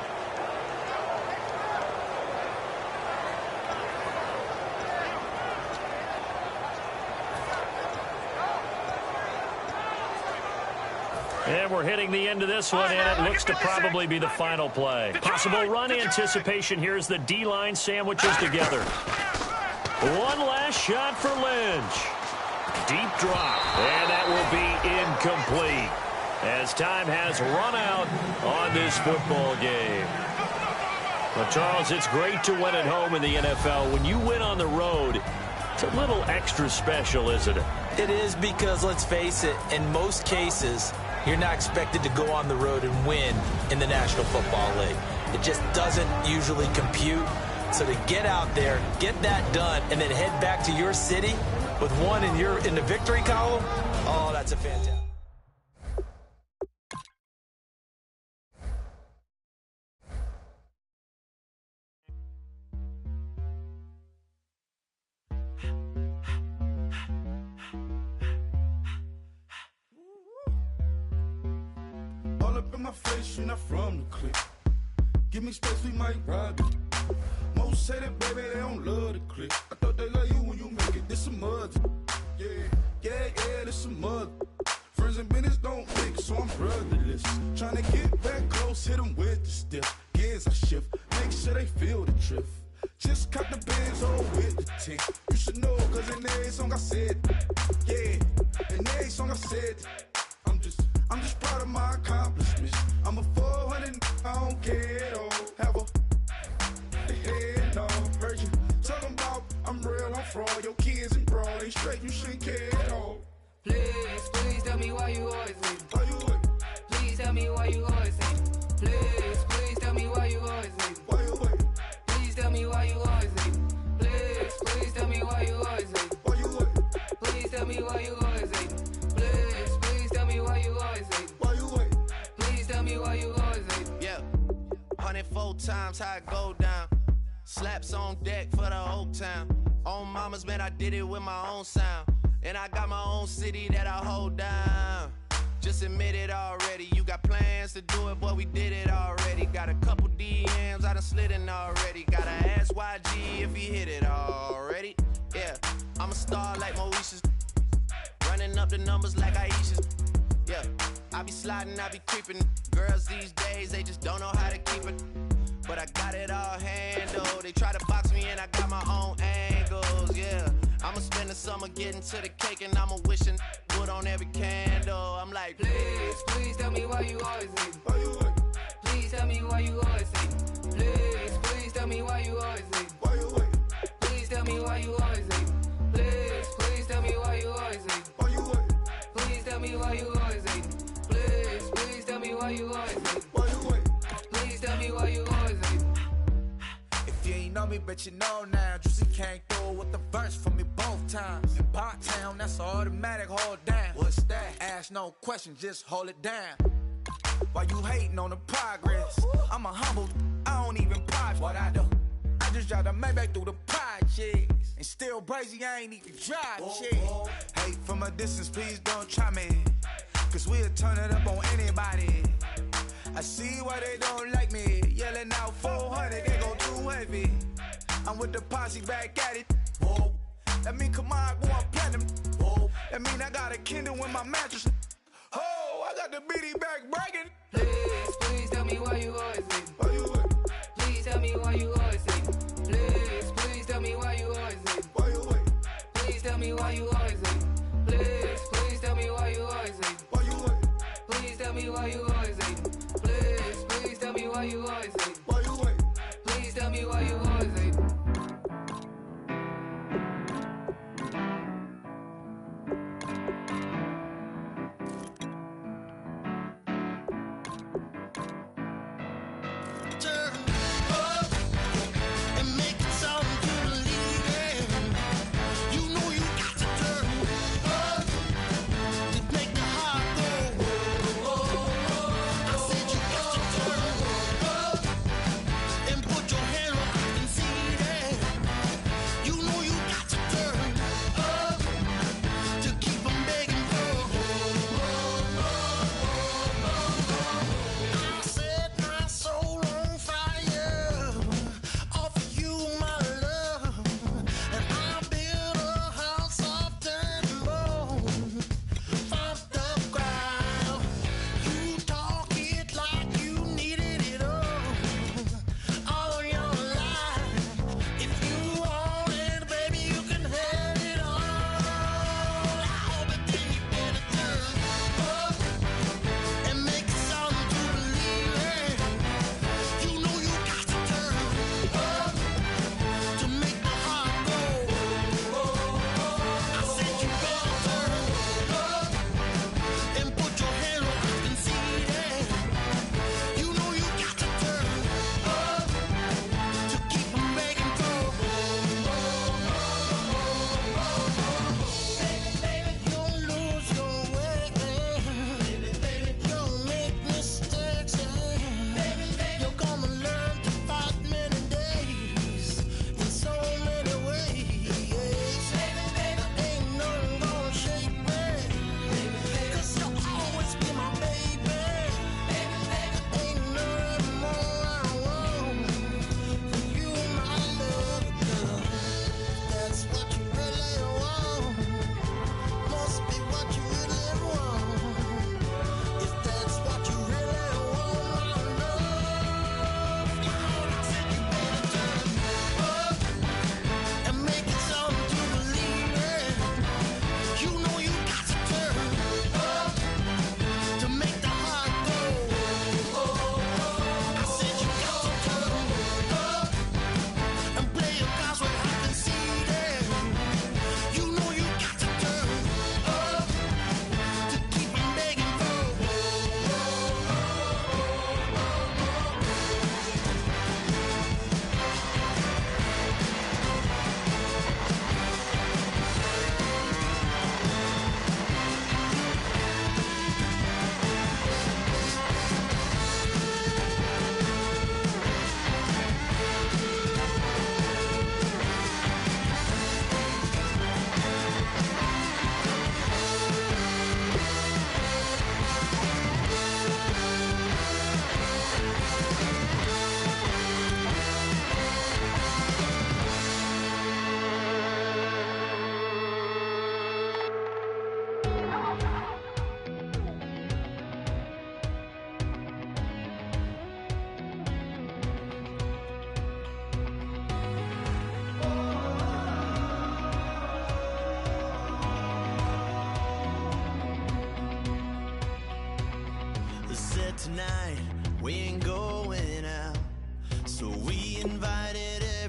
And we're hitting the end of this one, and it looks to probably be the final play. Possible run anticipation here as the D-line sandwiches together. One last shot for Lynch. deep drop, and that will be incomplete as time has run out on this football game. Well, Charles, it's great to win at home in the NFL. When you win on the road, it's a little extra special, isn't it? It is, because, let's face it, in most cases, you're not expected to go on the road and win in the National Football League. It just doesn't usually compute. So to get out there, get that done, and then head back to your city with one in the victory column, oh, that's a fantastic. All up in my face, you're not from the clique. Give me space, we might ride it. Most say that, baby, they don't love the clique. I thought they love you when you make it. This some mud. Yeah, this some mud. Friends and business don't mix, so I'm brotherless. Trying to get back close, hit them with the stiff. Gears I shift, make sure they feel the drift. Just cut the bands all with the tank. You should know, cause in every song I said, yeah, in every song I said, I'm just proud of my accomplishments. I'm a 400, I don't care at all. Have a head on version. Talking about I'm real, I'm fraud. Your kids and broad ain't straight, you shouldn't care at all. Please tell me why you always leave. Why you wait? Please tell me why you always leave. Please tell me why you always leave. Why you wait? Please tell me why you always leave. Please tell me why you always leave. Why you wait? Please tell me why you always leave. Please tell me why you always leave. Why you wait? Please tell me why you always leave. Yeah, 104 times how it go down. Slaps on deck for the whole town. On mamas, man, I did it with my own sound. And I got my own city that I hold down. Just admit it already. You got plans to do it, boy, we did it already. Got a couple DMs, I done slid in already. Gotta ask YG if he hit it already. Yeah, I'm a star like Moesha's. Running up the numbers like Aisha's. Yeah, I be sliding, I be creeping. Girls these days, they just don't know how to keep it. But I got it all handled. They try to box me and I got my own angles, yeah. I'ma spend the summer getting to the cake and I'ma wishing wood on every candle. I'm like, Please tell me why you always leave. Why you wait? Please tell me why you always leave. Please tell me why you always leave. Why you wait? Please tell me why you always leave. Please tell me why you always leave. Why you wait? Please tell me why you always leave. Please tell me why you always leave. Why you wait? Please tell me why you always leave. If you ain't know me, but you know now. Juicy came through with the verse for me both times. In Pot Town, that's automatic, hold down. What's that? Ask no question, just hold it down. Why you hating on the progress? I'm a humble, I don't even pop. What I do? I just drive the Maybach through the projects. And still brazy, I ain't even drive shit. Hate from a distance, please don't try me. Cause we'll turn it up on anybody. I see why they don't like me. Yelling out 400, they go too heavy. I'm with the posse back at it. Whoa. That mean come on, go on platinum. Whoa. That mean I got a Kindle in my mattress. Oh, I got the BD back bragging. Please tell me why you always leave. Why you wait? Please tell me why you always leave. Please tell me why you always leave. Why you wait? Please tell me why you always leave. Please tell me why you always leave. Why you wait? Please tell me why you always leave. Please tell me why you always leave. Why you wait? Please tell me why you always leave.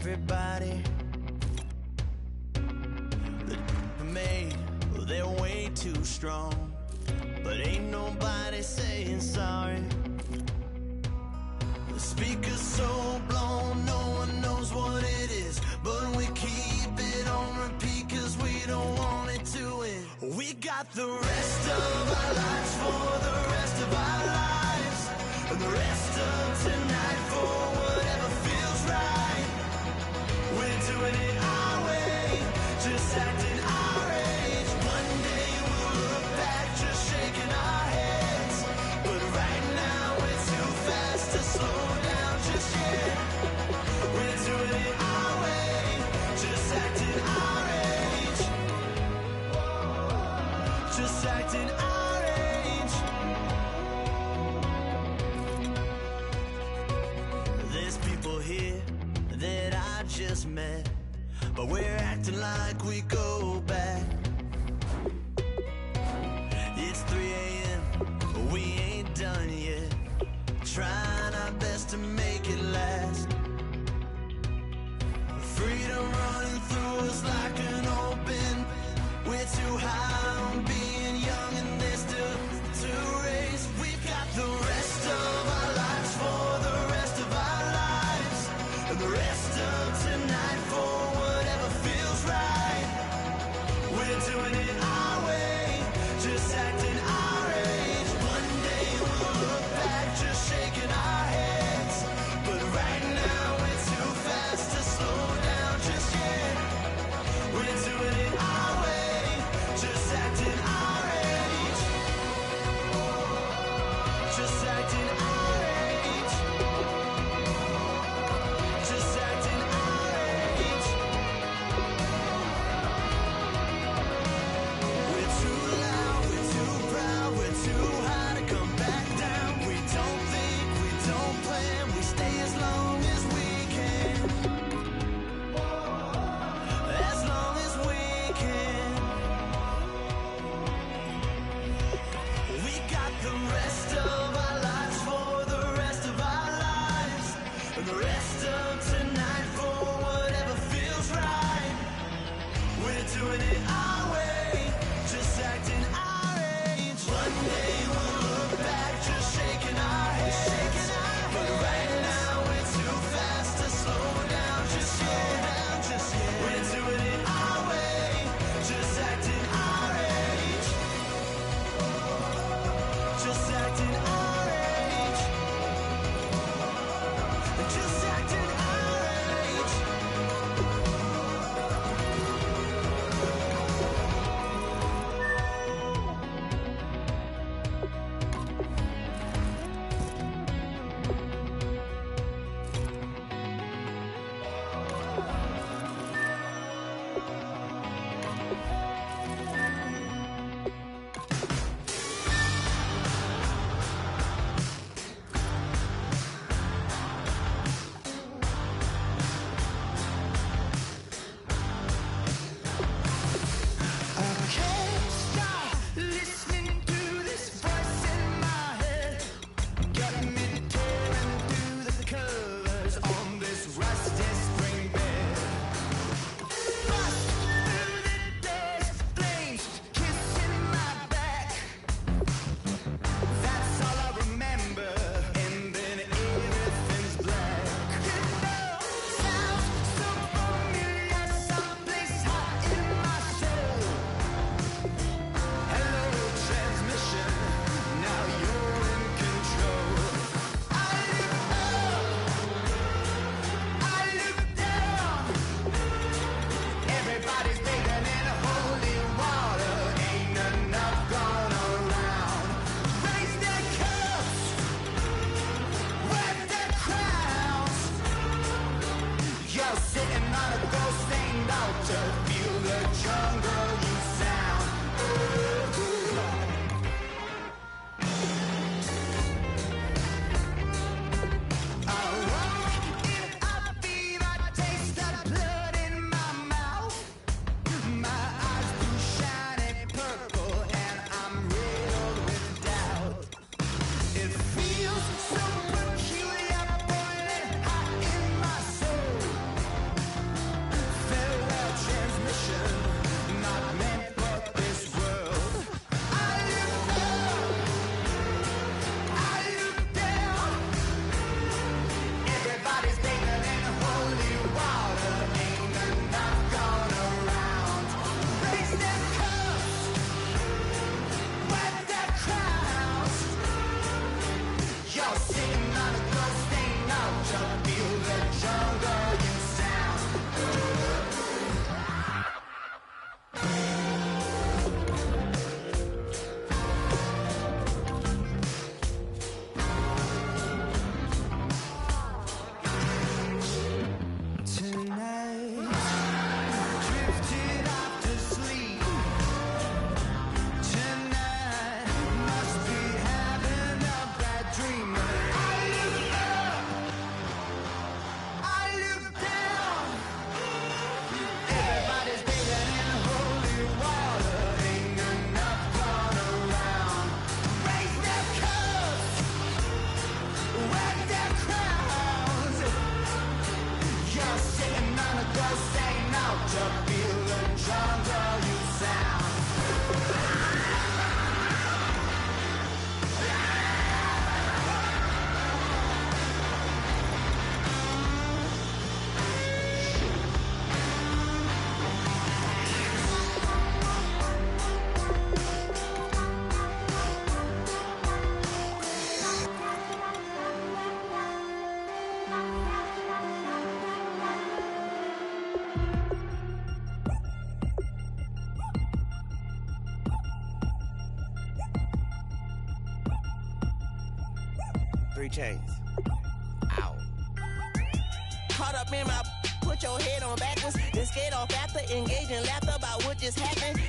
everybody that made, well, they're way too strong. But ain't nobody saying sorry. The speaker's so blown, no one knows what it is. But we keep it on repeat cause we don't want it to end. We got the rest of our lives for the rest of our lives. And the rest of tonight for whatever feels right. We're doing it our way, just acting our age. One day we'll look back just shaking our heads. But right now we're too fast to slow down just yet. We're doing it our way, just acting our age. Just acting our age. There's people here that I just met, but we're acting like we go back. It's 3 a.m., but we ain't done yet. Trying our best to make it last. Freedom running through us like an open. We're too high on being young and there's still to race. We've got the rest of our lives for the rest of our lives. And the rest of tonight for whatever feels right. We're doing it our way, just acting our age. One day we'll look back just shaking our heads. But right now we're too fast to slow down just yet. We're doing it our way, just acting our age. Just acting our age. Just acting our age. We're too loud, we're too proud, we're too high to come back down. We don't think, we don't plan, we stay as long as we can. As long as we can. We got the rest of our lives for the rest of our lives. And the rest of tonight for whatever feels right. We're doing it our way, just acting our age. One day we'll look back just shaking our heads. But right now we're too fast to slow down just yet. We're doing it our way, just acting our age. Just acting our age. Just acting our age. I can't stop listening to this voice in my head. Getting me tearing through the covers on this rusty spring bed. Bust through the days, flames kissing my back. That's all I remember, and then everything's black. You know, sounds so familiar, someplace hot in my soul. Hello, transmission, now you're in control. I look up, I look down. Everybody's bathing in holy water, ain't enough gone around. Raise their cups, wear their crowns. You're sitting on a ghost-stained altar, feel the jungle you sound. I walk in a fever, taste the blood in my mouth. My eyes do shiny purple, and I'm riddled with doubt. It feels so peculiar, boiling hot in my soul. just say no to feeling stronger you sound. 3 chains. Ow. Caught up in my, put your head on backwards, then skate off after engaging laughter about what just happened.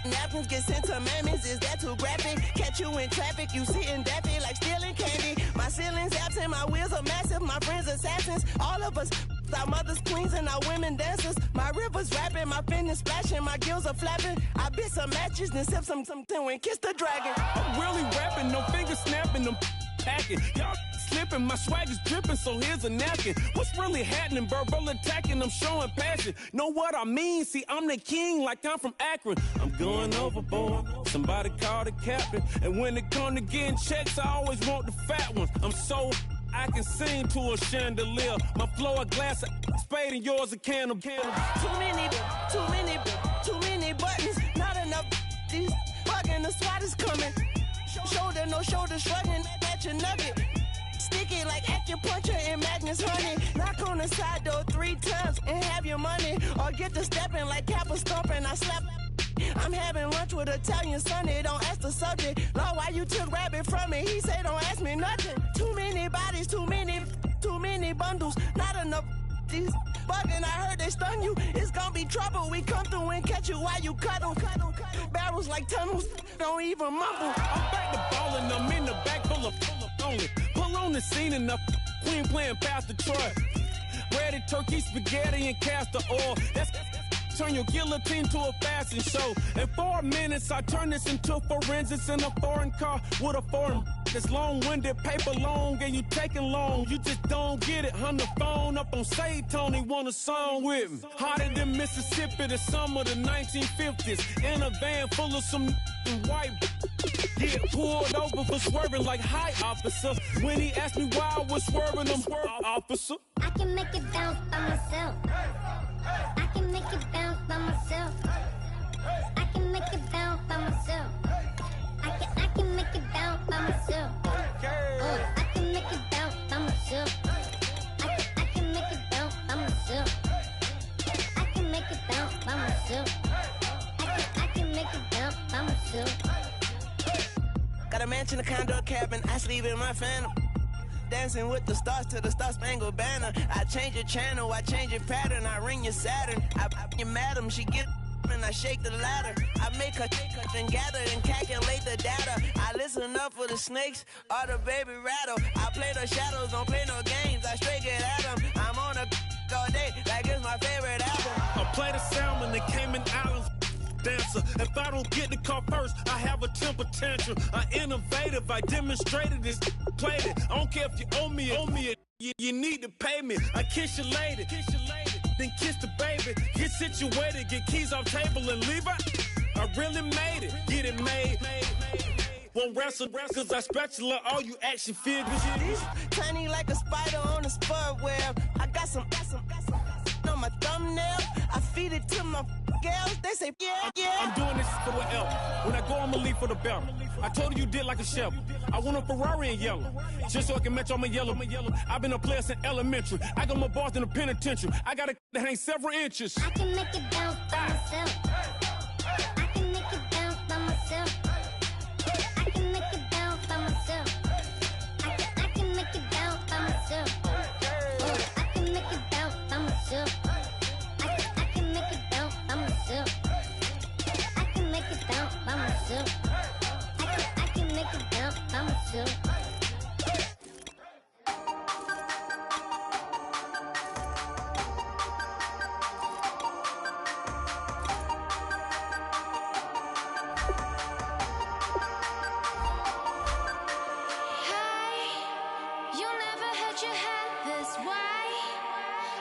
Napkins get sent to mammies, is that too graphic? Catch you in traffic, you sitting daffy like stealing candy. My ceiling's absent, my wheels are massive, my friends assassins. All of us, our mothers queens and our women dancers. My rivers rapping, my fingers splashing, my gills are flapping. I bit some matches, then sip something and kiss the dragon. I'm really rapping, no fingers snapping, them packing. Y'all slipping, my swag is dripping, so here's a napkin. What's really happening? Verbal attacking, I'm showing passion. Know what I mean? See, I'm the king like I'm from Akron. I'm going overboard, somebody call the captain. And when it come to getting checks, I always want the fat ones. I'm so I can sing to a chandelier. My flow a glass of spade and yours a can of candle. Too many buttons, not enough. These bugging, the SWAT is coming. Shoulder, no shoulder, shrugging at your nugget. Sticky like acupuncture and Magnus honey. Knock on the side door 3 times and have your money. Or get to stepping like Kappa stomping. I slap. I'm having lunch with Italian Sonny. Don't ask the subject. Lord, why you took rabbit from me? He say don't ask me nothing. Too many bodies, too many bundles. Not enough. These bugging, I heard they stung you. It's gonna be trouble. We come through and catch you while you cuddle. Barrels like tunnels, don't even mumble. I'm back to ballin', I'm in the back full of only. Pull on the scene and the queen playing Pastor Troy. Ready turkey, spaghetti, and castor oil. That's turn your guillotine to a fashion show. In 4 minutes, I turn this into forensics in a foreign car with a foreign. It's long-winded, paper long, and you taking long. You just don't get it. Hung the phone up on Say Tony, want a song with me. Hotter than Mississippi, the summer of the 1950s. In a van full of some white. Get pulled over for swerving like hi, officer. When he asked me why I was swerving, I'm officer. I can make it bounce by myself. I can make it bounce by myself. I can make it bounce by myself. I can make it bounce by myself. Oh, I can make it bounce by myself. I can make it bounce by myself. I can make it bounce by myself. I can make it bounce by myself. Got a mansion, a condo, a cabin. I sleep in my phantom. Dancing with the stars to the Star-Spangled Banner. I change your channel, I change your pattern. I ring your Saturn. I your madam, she get and I shake the ladder. I make her and gather and calculate the data. I listen up for the snakes or the baby rattle. I play the shadows, don't play no games. I straight get at them. I'm on a all day like it's my favorite album. I play the salmon, the Cayman Islands dancer. If I don't get the car first, I have a temper tantrum. I innovative, I demonstrated this, played it. I don't care if you owe me it. You need to pay me. I kiss your lady, then kiss the baby. Get situated, get keys off table and leave her. I really made it, get it made. Won't wrestle, cause I spatula all you action figures. Tiny like a spider on a spud web. I got some on my thumbnail. I feed it to my girls. They say, yeah. I'm doing this for the L. When I go, I'ma leave for the belt. I told you did like a chef. I want a Ferrari in yellow, just so I can match all my yellow. I've been a player since elementary. I got more bars than a penitentiary. I got to hang several inches. I can make it bounce by myself. I can make it bounce by myself. I can make it bounce by myself. I can make it bounce by myself. Oh, I can make it bounce by myself. I can make it bounce by myself. I can make it bounce by myself. I can make it bounce by myself. You never had your head this way.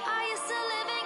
Are you still living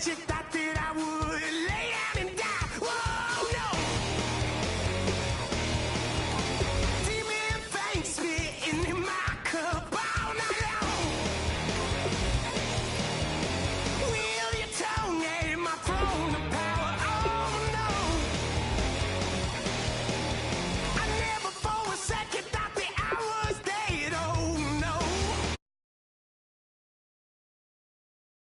chick